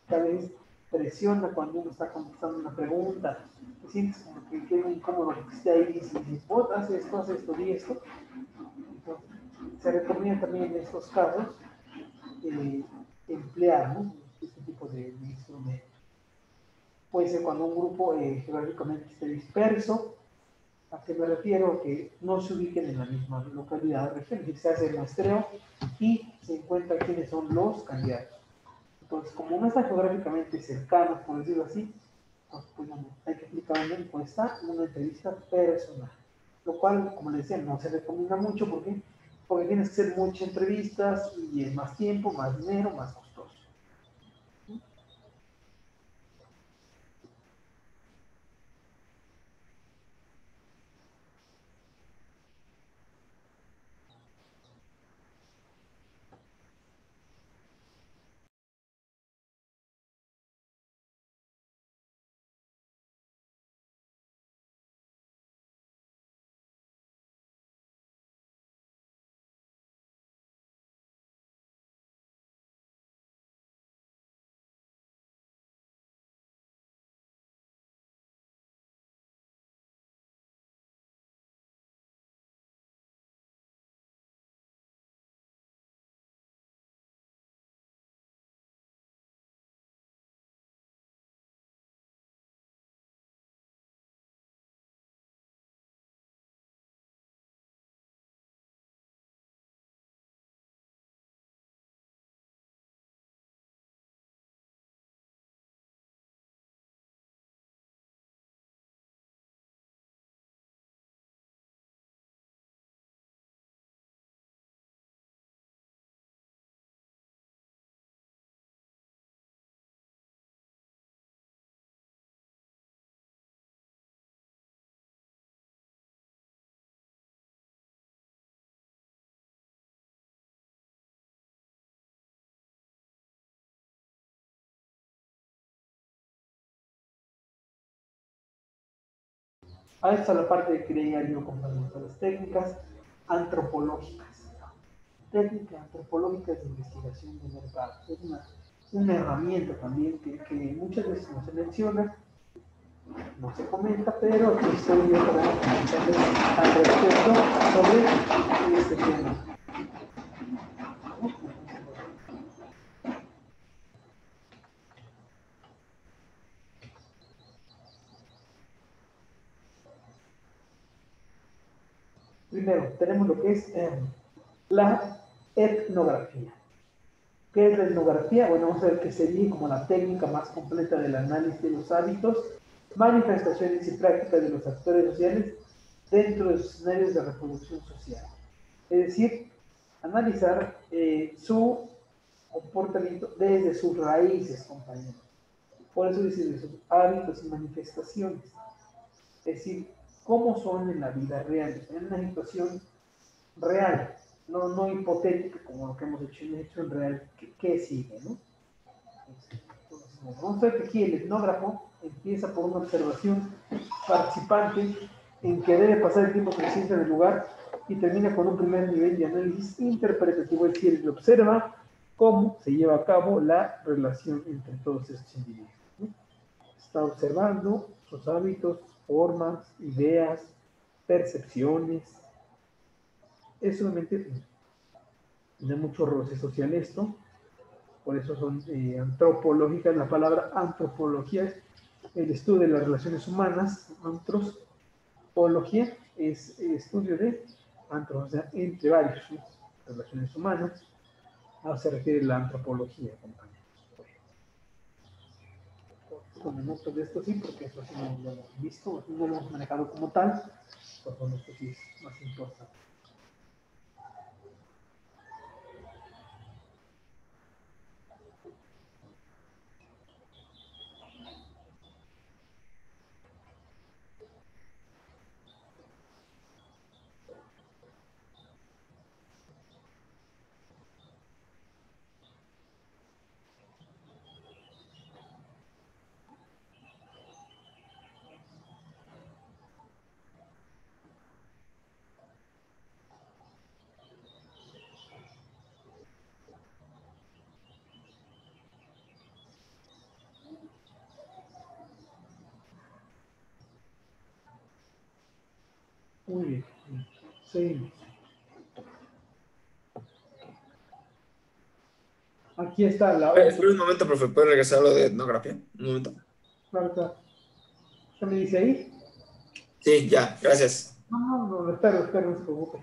cada vez presiona cuando uno está contestando una pregunta, te sientes como que queda incómodo que esté ahí y dices, vos haces esto y esto. Entonces, se recomienda también en estos casos emplear, ¿no?, este tipo de instrumentos. Puede ser cuando un grupo geográficamente esté disperso. ¿A qué me refiero? Que no se ubiquen en la misma localidad o región, es decir, se hace el muestreo y se encuentra quiénes son los candidatos. Entonces, como no están geográficamente cercanos, por decirlo así, pues bueno, hay que aplicar una encuesta, una entrevista personal. Lo cual, como les decía, no se recomienda mucho porque tienes que hacer muchas entrevistas y es más tiempo, más dinero, más costoso. A esta la parte que quería yo complementar las técnicas antropológicas. Técnica antropológica de investigación de mercados. Es una herramienta también que muchas veces no se menciona, no se comenta, pero aquí estoy yo para comentarles al respecto sobre este tema. Primero, tenemos lo que es la etnografía. ¿Qué es la etnografía? Bueno, vamos a ver que sería como la técnica más completa del análisis de los hábitos, manifestaciones y prácticas de los actores sociales dentro de los escenarios de reproducción social. Es decir, analizar su comportamiento desde sus raíces, compañeros. Por eso dice de sus hábitos y manifestaciones. Es decir, cómo son en la vida real, en una situación real, no hipotética como lo que hemos hecho en real, ¿qué sigue, no? Entonces, vamos a ver que aquí el etnógrafo empieza por una observación participante en que debe pasar el tiempo suficiente en el lugar y termina con un primer nivel de análisis interpretativo, es decir, observa cómo se lleva a cabo la relación entre todos estos individuos, ¿no? Está observando sus hábitos, formas, ideas, percepciones. Es solamente Tiene mucho roce social esto, por eso son antropológicas. La palabra antropología es el estudio de las relaciones humanas. Antropología es estudio de antro, o sea, entre varios, ¿sí? Relaciones humanas. A eso se refiere la antropología, compañeros. Tomen nota de esto sí, porque eso sí no lo hemos visto, no lo hemos manejado como tal. Pues bueno, esto sí es más importante. Muy bien, seguimos. Aquí está la Espera un momento, profe. ¿Puede regresar a lo de etnografía? Un momento. Claro. ¿Qué me dice ahí? Sí, ya, gracias. No, espero, no se preocupe.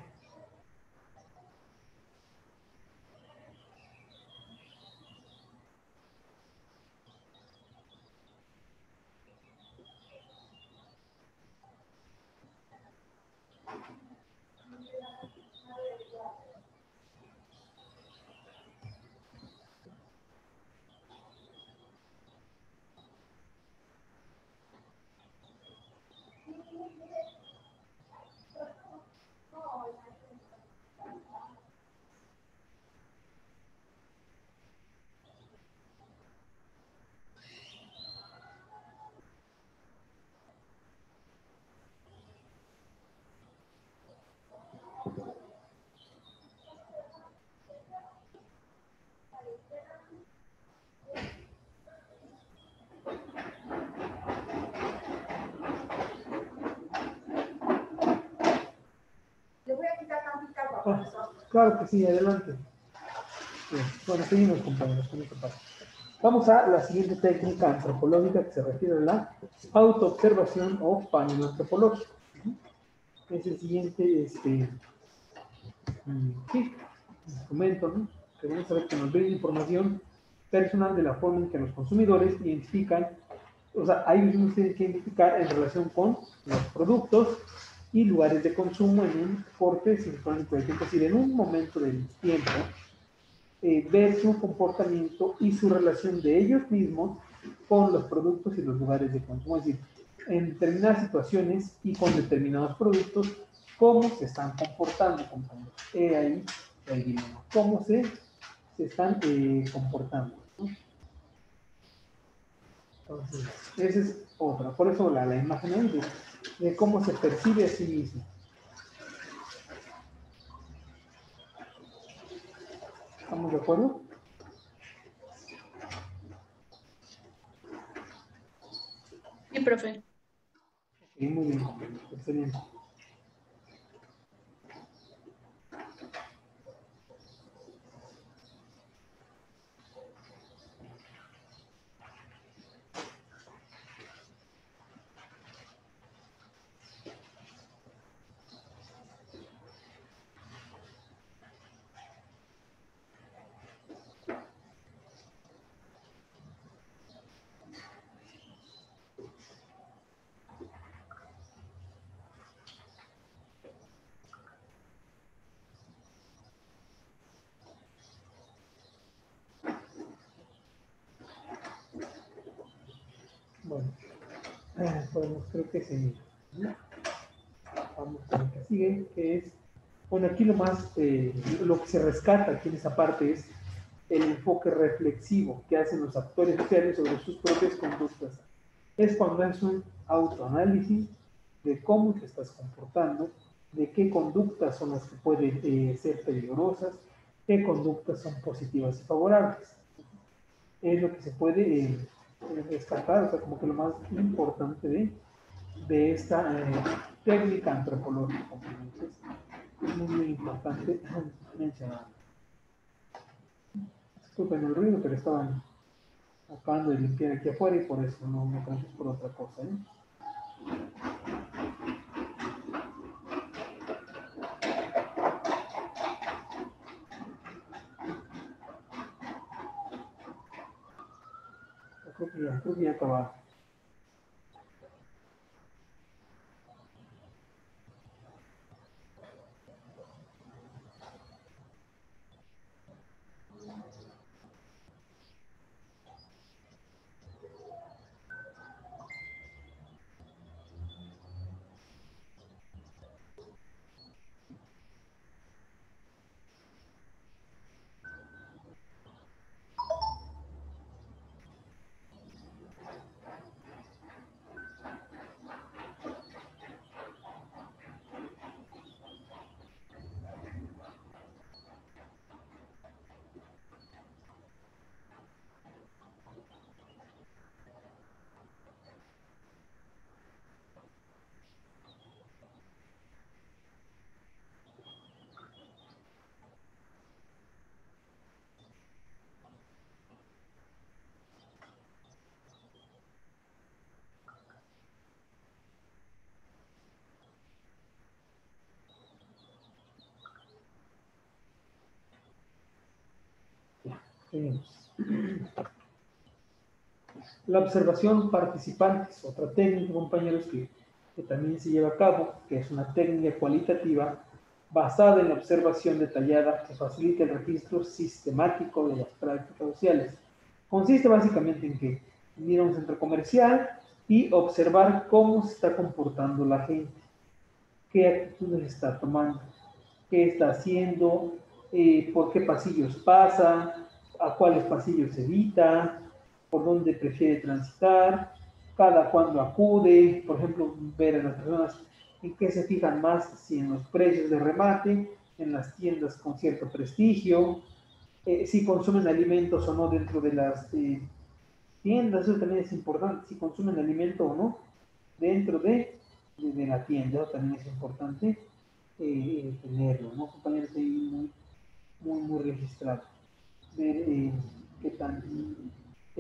Claro que sí, adelante. Bien, bueno, seguimos, compañeros, con esta parte. Vamos a la siguiente técnica antropológica que se refiere a la autoobservación o panel antropológico. Es el siguiente sí, instrumento, ¿no? Que vamos a ver que nos brinda información personal de la forma en que los consumidores identifican, o sea, hay mismos tienen que identificar en relación con los productos y lugares de consumo en un corte sincrónico de tiempo, es decir, en un momento del tiempo, ver su comportamiento y su relación de ellos mismos con los productos y los lugares de consumo, es decir, en determinadas situaciones y con determinados productos, cómo se están comportando, compañeros. Ahí el dilema, cómo se están comportando, ¿no? Entonces, esa es otra. Por eso la imagen ahí de cómo se percibe a sí mismo. ¿Estamos de acuerdo? Sí, profe. Sí, muy bien, excelente. Bueno, podemos, creo que sí. Vamos a lo que sigue, que es, bueno, aquí lo que se rescata aquí en esa parte es el enfoque reflexivo que hacen los actores sociales sobre sus propias conductas. Es cuando es un autoanálisis de cómo te estás comportando, de qué conductas son las que pueden ser peligrosas, qué conductas son positivas y favorables. Es lo que se puede rescatar, o sea, como que lo más importante de esta técnica antropológica. Entonces, es muy, muy importante mencionarlo. Disculpen el ruido, pero estaban acabando de limpiar aquí afuera y por eso no creo que es por otra cosa, ¿eh? Creo que ya acabaron. Seguimos. La observación participante es otra técnica, compañeros, que también se lleva a cabo, que es una técnica cualitativa basada en la observación detallada que facilita el registro sistemático de las prácticas sociales. Consiste básicamente en que ir a un centro comercial y observar cómo se está comportando la gente, qué actitudes está tomando, qué está haciendo, por qué pasillos pasa, a cuáles pasillos evita, por dónde prefiere transitar, cada cuándo acude, por ejemplo, ver a las personas en qué se fijan más, si en los precios de remate, en las tiendas con cierto prestigio, si consumen alimentos o no dentro de las tiendas, eso también es importante, si consumen alimento o no dentro de la tienda, eso también es importante tenerlo, ¿no? Compañeros, ahí muy registrado, ver qué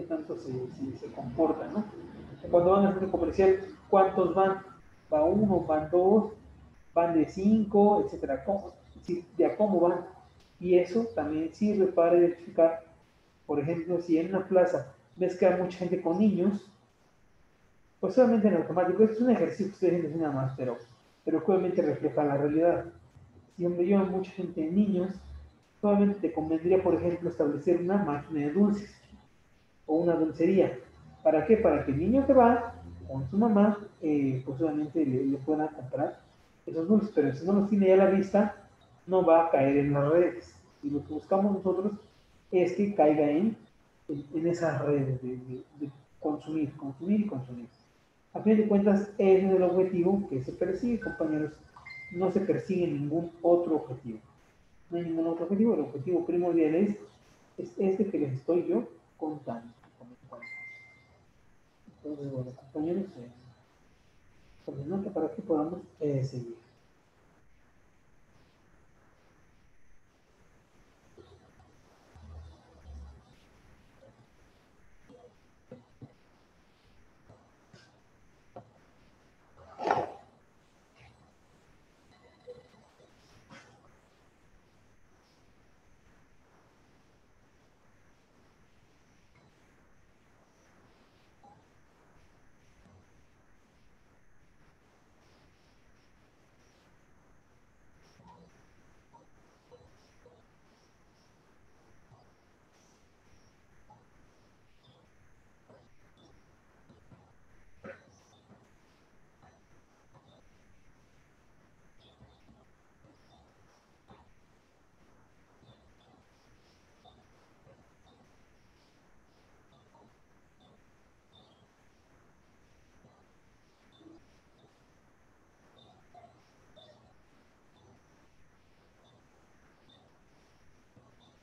tanto se comporta, ¿no? Cuando van al centro comercial, ¿cuántos van? ¿Va uno, van dos, van de cinco, etcétera? De a cómo van. Y eso también sirve para identificar, por ejemplo, si en una plaza ves que hay mucha gente con niños, pues solamente en automático, es un ejercicio que ustedes dicen nada más, pero obviamente refleja la realidad. Si donde lleva mucha gente de niños, solamente te convendría, por ejemplo, establecer una máquina de dulces o una dulcería. ¿Para qué? Para que el niño que va con su mamá, pues obviamente le pueda comprar esos dulces, pero si no los tiene ya a la vista, no va a caer en las redes. Y lo que buscamos nosotros es que caiga en esas redes de consumir, consumir y consumir. A fin de cuentas, ese es el objetivo que se persigue, compañeros. No se persigue ningún otro objetivo. No hay ningún otro objetivo. El objetivo primordial es este que les estoy yo contando. Entonces, bueno, compañeros, tomen nota para que podamos seguir.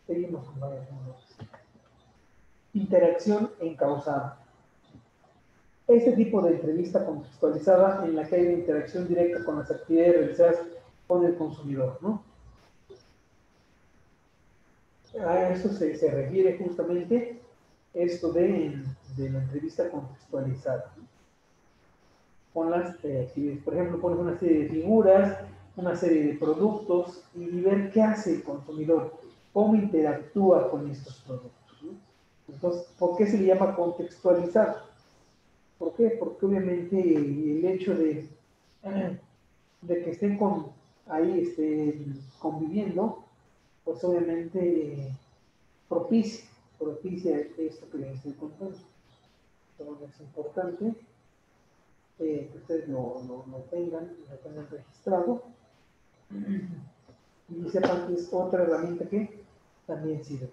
Seguimos, compañeros. Interacción encausada. Este tipo de entrevista contextualizada en la que hay una interacción directa con las actividades realizadas con el consumidor, ¿no? A eso se refiere justamente esto de la entrevista contextualizada. Con las actividades. Por ejemplo, pones una serie de figuras, una serie de productos y ver qué hace el consumidor, cómo interactúa con estos productos, ¿no? Entonces, ¿por qué se le llama contextualizar? ¿Por qué? Porque obviamente el hecho de que estén ahí conviviendo, pues obviamente propicia esto que les estoy contando. Entonces es importante que ustedes lo tengan registrado y sepan que es otra herramienta que también sirve.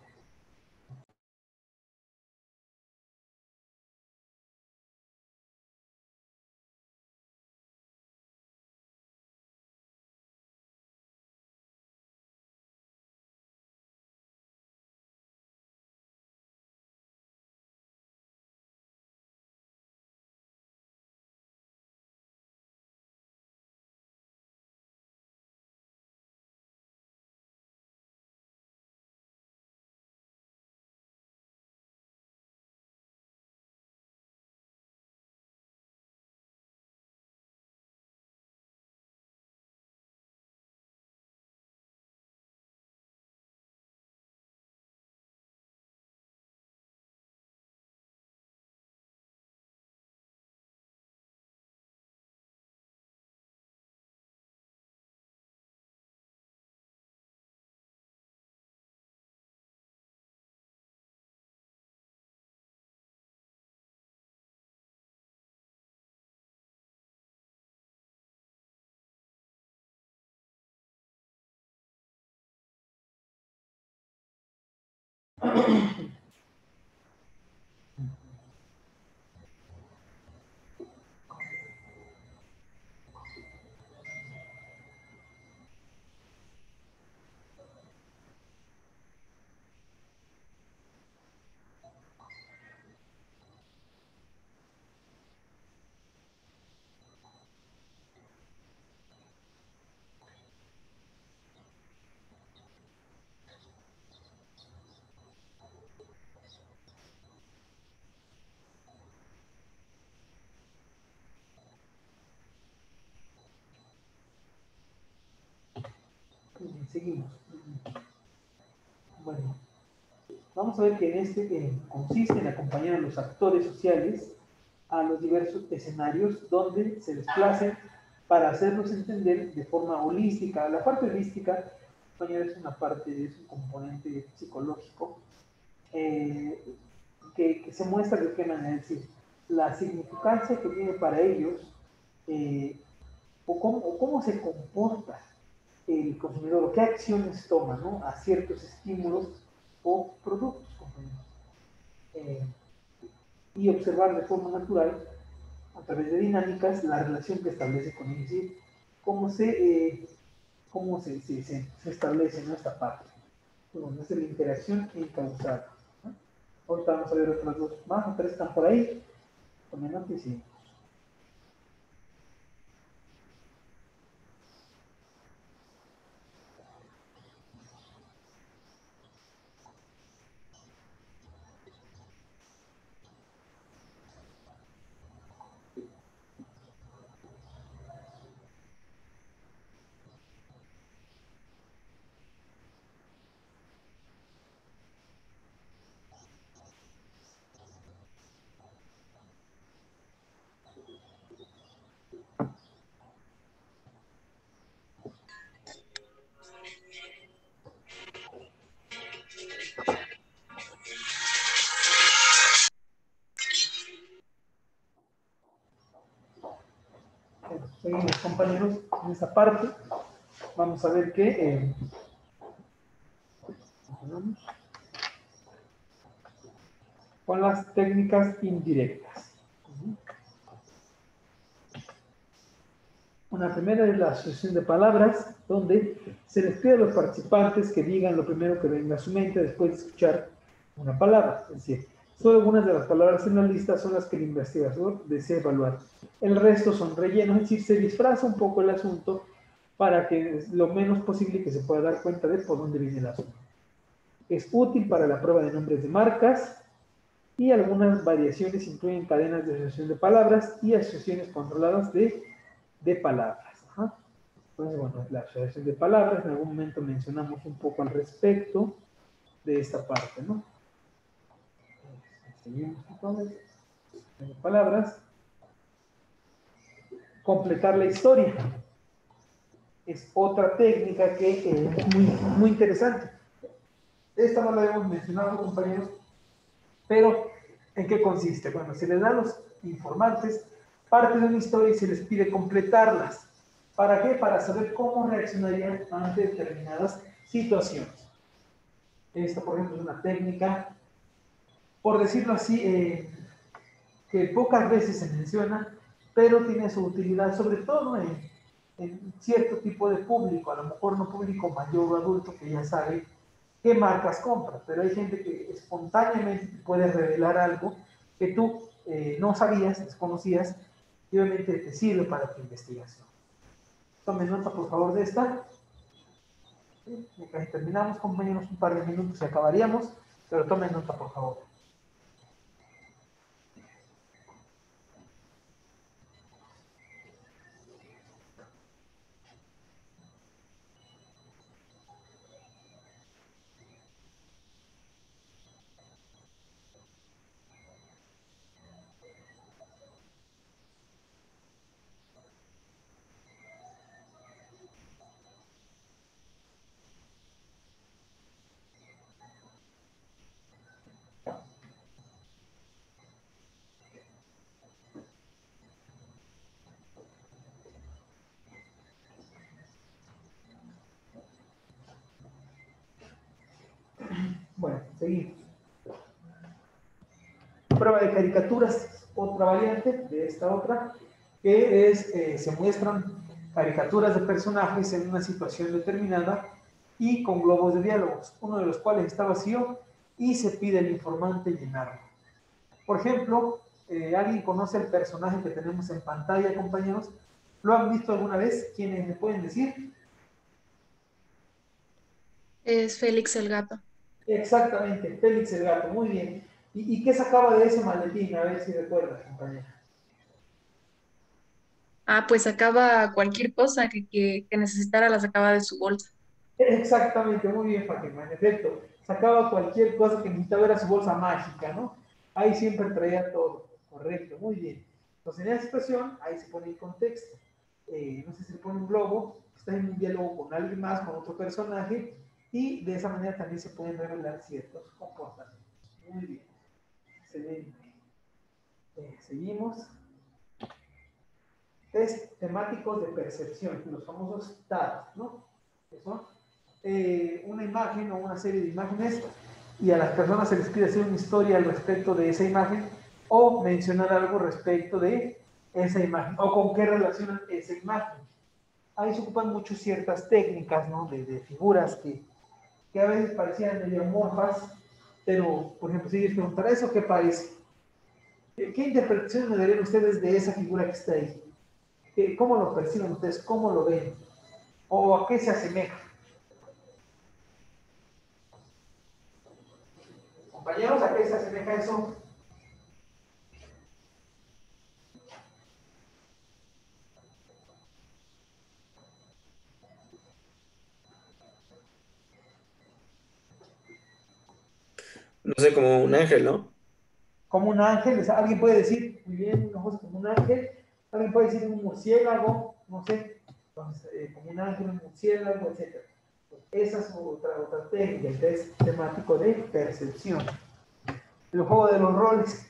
Seguimos. Bueno, vamos a ver que en consiste en acompañar a los actores sociales a los diversos escenarios donde se desplacen para hacerlos entender de forma holística. La parte holística, compañeros, es una parte, es un componente psicológico que se muestra de qué manera, es decir, la significancia que tiene para ellos o cómo se comporta el consumidor, o qué acciones toma, ¿no?, a ciertos estímulos o productos, y observar de forma natural, a través de dinámicas, la relación que establece con ellos, ¿sí? Cómo se establece, ¿no?, esta parte. Bueno, es la interacción encauzada, ¿no? Ahorita vamos a ver otras dos más, o tres están por ahí, con el antes y seguimos, compañeros, en esta parte. Vamos a ver que con las técnicas indirectas. Una primera es la asociación de palabras, donde se les pide a los participantes que digan lo primero que venga a su mente después de escuchar una palabra. Es decir, solo algunas de las palabras en la lista son las que el investigador desea evaluar. El resto son rellenos, es decir, se disfraza un poco el asunto para que lo menos posible que se pueda dar cuenta de por dónde viene el asunto. Es útil para la prueba de nombres de marcas y algunas variaciones incluyen cadenas de asociación de palabras y asociaciones controladas de palabras. Ajá. Entonces, bueno, la asociación de palabras, en algún momento mencionamos un poco al respecto de esta parte, ¿no? Seguimos entonces. De palabras. Completar la historia. Es otra técnica que es muy interesante. Esta no la habíamos mencionado, compañeros, pero ¿en qué consiste? Bueno, se les da a los informantes parte de una historia y se les pide completarlas. ¿Para qué? Para saber cómo reaccionarían ante determinadas situaciones. Esta, por ejemplo, es una técnica, por decirlo así, que pocas veces se menciona, pero tiene su utilidad, sobre todo en cierto tipo de público, a lo mejor no público mayor o adulto que ya sabe qué marcas compra, pero hay gente que espontáneamente te puede revelar algo que tú no sabías, desconocías, y obviamente te sirve para tu investigación. Tomen nota, por favor, de esta. ¿Sí? Casi terminamos, compañeros, un par de minutos y acabaríamos, pero tomen nota, por favor. Bueno, seguimos. Prueba de caricaturas, otra variante de esta otra, que es, se muestran caricaturas de personajes en una situación determinada y con globos de diálogos, uno de los cuales está vacío y se pide al informante llenarlo. Por ejemplo, ¿alguien conoce el personaje que tenemos en pantalla, compañeros? ¿Lo han visto alguna vez? ¿Quiénes me pueden decir? Es Félix el gato. Exactamente, Félix el gato, muy bien. ¿Y qué sacaba de ese maletín? A ver si recuerdas, compañera. Ah, pues sacaba cualquier cosa que necesitara, la sacaba de su bolsa. Exactamente, muy bien, Fátima. En efecto, sacaba cualquier cosa que necesitaba, era su bolsa mágica, ¿no? Ahí siempre traía todo. Correcto, muy bien. Entonces, en esa situación, ahí se pone el contexto. No sé si se pone un globo, está en un diálogo con alguien más, con otro personaje, y de esa manera también se pueden revelar ciertos comportamientos. Muy bien. Excelente. Seguimos. Test temáticos de percepción, los famosos TAD, ¿no? Que son una imagen o una serie de imágenes y a las personas se les pide hacer una historia al respecto de esa imagen o mencionar algo respecto de esa imagen o con qué relacionan esa imagen. Ahí se ocupan mucho ciertas técnicas, ¿no? De figuras que a veces parecían medio amorfas, pero, por ejemplo, si les preguntara eso, ¿qué parece? ¿Qué interpretación me darían ustedes de esa figura que está ahí? ¿Cómo lo perciben ustedes? ¿Cómo lo ven? ¿O a qué se asemeja? Compañeros, ¿a qué se asemeja eso? No sé, como un ángel, ¿no? Como un ángel, alguien puede decir, muy bien, una cosa como un ángel, alguien puede decir un murciélago, no sé, entonces, como un ángel, un murciélago, etc. Esa es otra técnica, el test temático de percepción. El juego de los roles.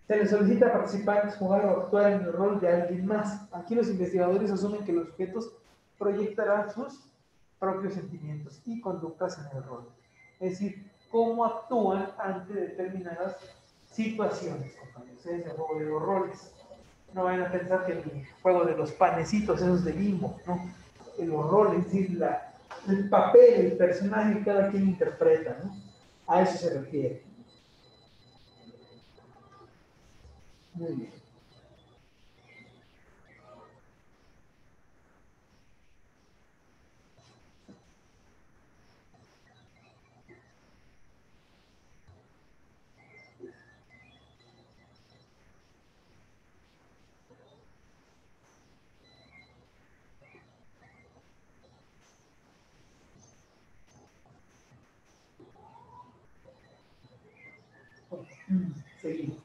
Se les solicita a participantes jugar o actuar en el rol de alguien más. Aquí los investigadores asumen que los sujetos proyectarán sus propios sentimientos y conductas en el rol. Es decir, cómo actúan ante determinadas situaciones, compañeros. Ese es el juego de los roles. No vayan a pensar que el juego de los panecitos, esos de Limbo, ¿no? Los roles, es decir, el papel, el personaje que cada quien interpreta, ¿no? A eso se refiere. Muy bien. Seguimos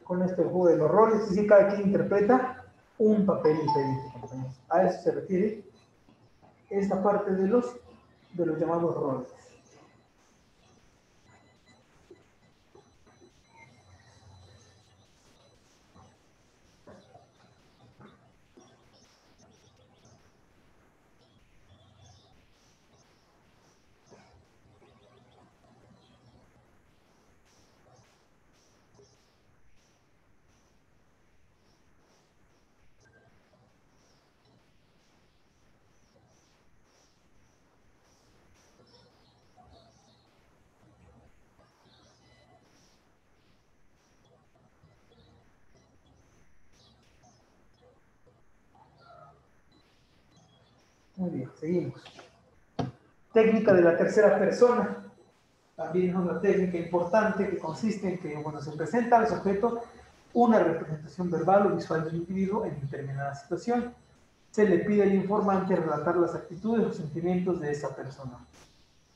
con este juego de los roles, es decir, cada quien interpreta un papel diferente, compañeros. A eso se refiere esta parte de los llamados roles. Muy bien, seguimos. Técnica de la tercera persona. También es una técnica importante que consiste en que cuando se presenta al sujeto una representación verbal o visual del individuo en determinada situación, se le pide al informante relatar las actitudes o sentimientos de esa persona.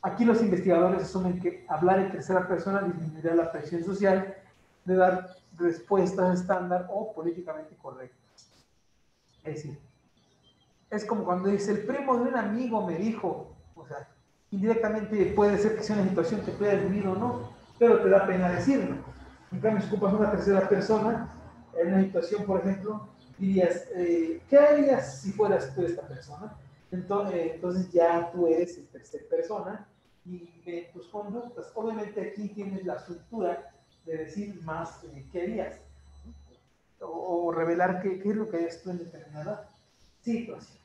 Aquí los investigadores asumen que hablar en tercera persona disminuirá la presión social de dar respuestas estándar o políticamente correctas. Es decir, es como cuando dice, el primo de un amigo me dijo, o sea, indirectamente puede ser que sea una situación que tú hayas vivido o no, pero te da pena decirlo. En cambio, si ocupas una tercera persona, en una situación, por ejemplo, dirías, ¿qué harías si fueras tú esta persona? Entonces ya tú eres en tercera persona y de tus conductas. Obviamente aquí tienes la estructura de decir más qué harías o revelar qué es lo que harías tú en determinada situación.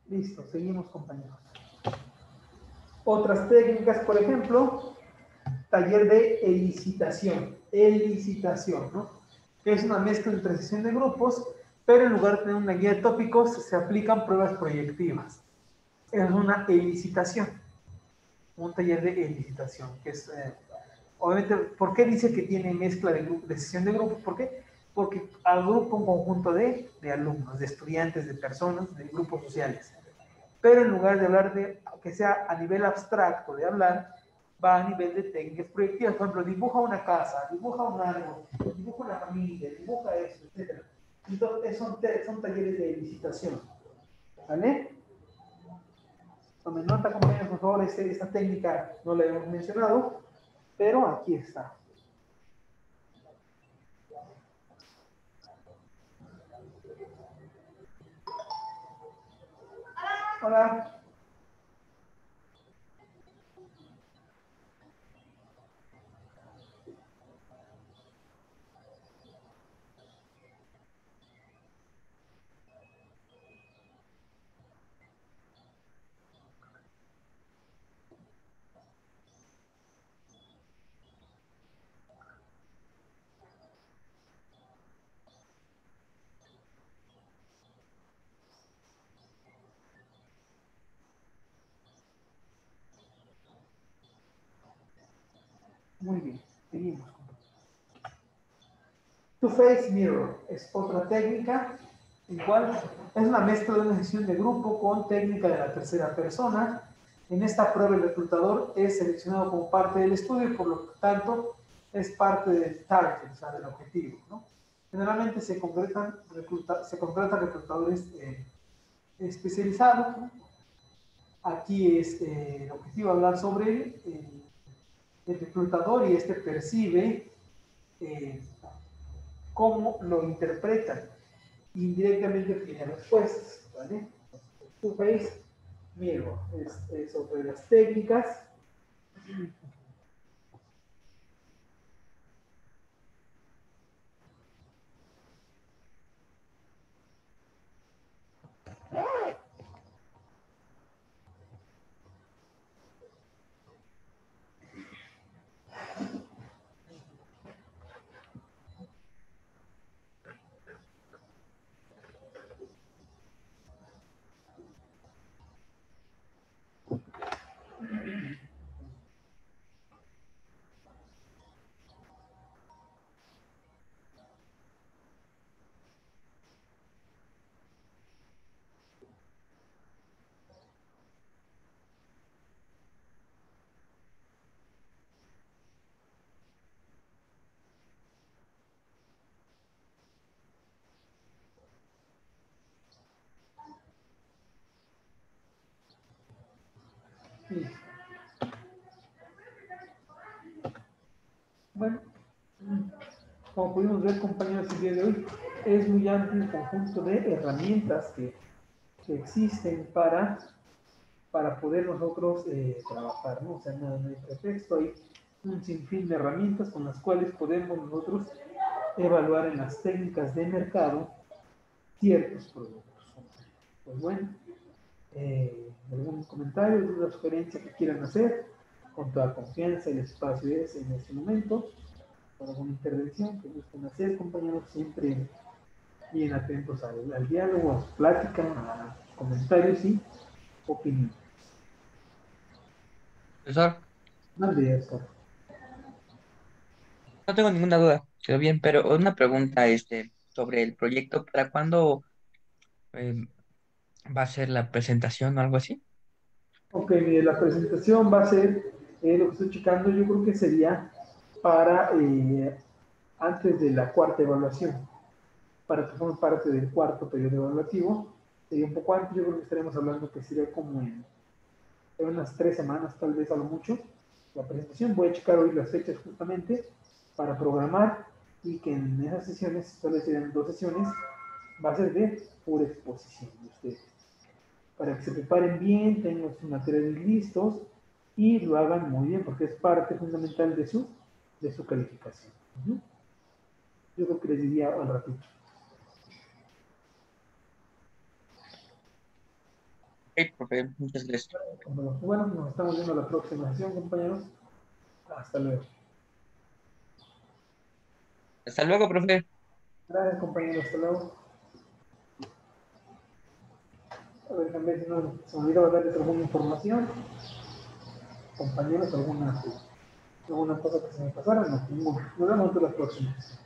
Listo, seguimos, compañeros. Otras técnicas, por ejemplo, taller de elicitación, ¿no? Que es una mezcla entre sesión de grupos, pero en lugar de tener una guía de tópicos, se aplican pruebas proyectivas. Es una elicitación, un taller de elicitación, que es, obviamente, ¿por qué dice que tiene mezcla de sesión de grupos? ¿Por qué? Porque agrupa un conjunto de alumnos, de estudiantes, de personas, de grupos sociales. Pero en lugar de hablar de que sea a nivel abstracto de hablar, va a nivel de técnicas proyectivas. Por ejemplo, dibuja una casa, dibuja un árbol, dibuja una familia, dibuja eso, etc. Entonces, son talleres de licitación. ¿Vale? Tomen nota, compañeros, por favor, esta técnica no la hemos mencionado, pero aquí está. Hola. Muy bien, seguimos. Two-Face Mirror es otra técnica, igual es una mezcla de una sesión de grupo con técnica de la tercera persona. En esta prueba el reclutador es seleccionado como parte del estudio, por lo tanto es parte del target, o sea, del objetivo, ¿no? Generalmente se contratan reclutadores especializados, ¿no? Aquí es el objetivo hablar sobre el reclutador y este percibe cómo lo interpretan. Indirectamente tiene respuestas, ¿vale? Two-Face Mirror es otra de las técnicas. Listo. Bueno, como pudimos ver, compañeros, el día de hoy es muy amplio el conjunto de herramientas que existen para poder nosotros trabajar, ¿no? O sea, no hay pretexto, hay un sinfín de herramientas con las cuales podemos nosotros evaluar en las técnicas de mercado ciertos productos. Pues bueno, algún comentario, alguna sugerencia que quieran hacer, con toda confianza, el espacio es en este momento, por alguna intervención que gusten hacer, compañeros, siempre bien atentos al diálogo, a su plática, a sus comentarios y opiniones. Profesor, Mande, Oscar. no tengo ninguna duda, quedó bien, pero una pregunta sobre el proyecto, ¿para cuándo eh, va a ser la presentación o algo así? Ok, mire, la presentación va a ser, lo que estoy checando, yo creo que sería para antes de la cuarta evaluación, para que forme parte del cuarto periodo evaluativo. Sería un poco antes, yo creo que estaremos hablando que sería como en unas 3 semanas, tal vez a lo mucho, la presentación. Voy a checar hoy las fechas justamente para programar y que en esas sesiones, tal vez serían 2 sesiones, va a ser de pura exposición de ustedes, para que se preparen bien, tengan sus materiales listos y lo hagan muy bien, porque es parte fundamental de su calificación. Yo creo que les diría al ratito. Ok, profe, muchas gracias. Bueno, nos estamos viendo la próxima sesión, compañeros. Hasta luego. Hasta luego, profe. Gracias, compañeros. Hasta luego. A ver, también si no se me olvidó darles alguna información, compañeros, alguna cosa que se me pasara, no, ninguna. Nos vemos en las próximas.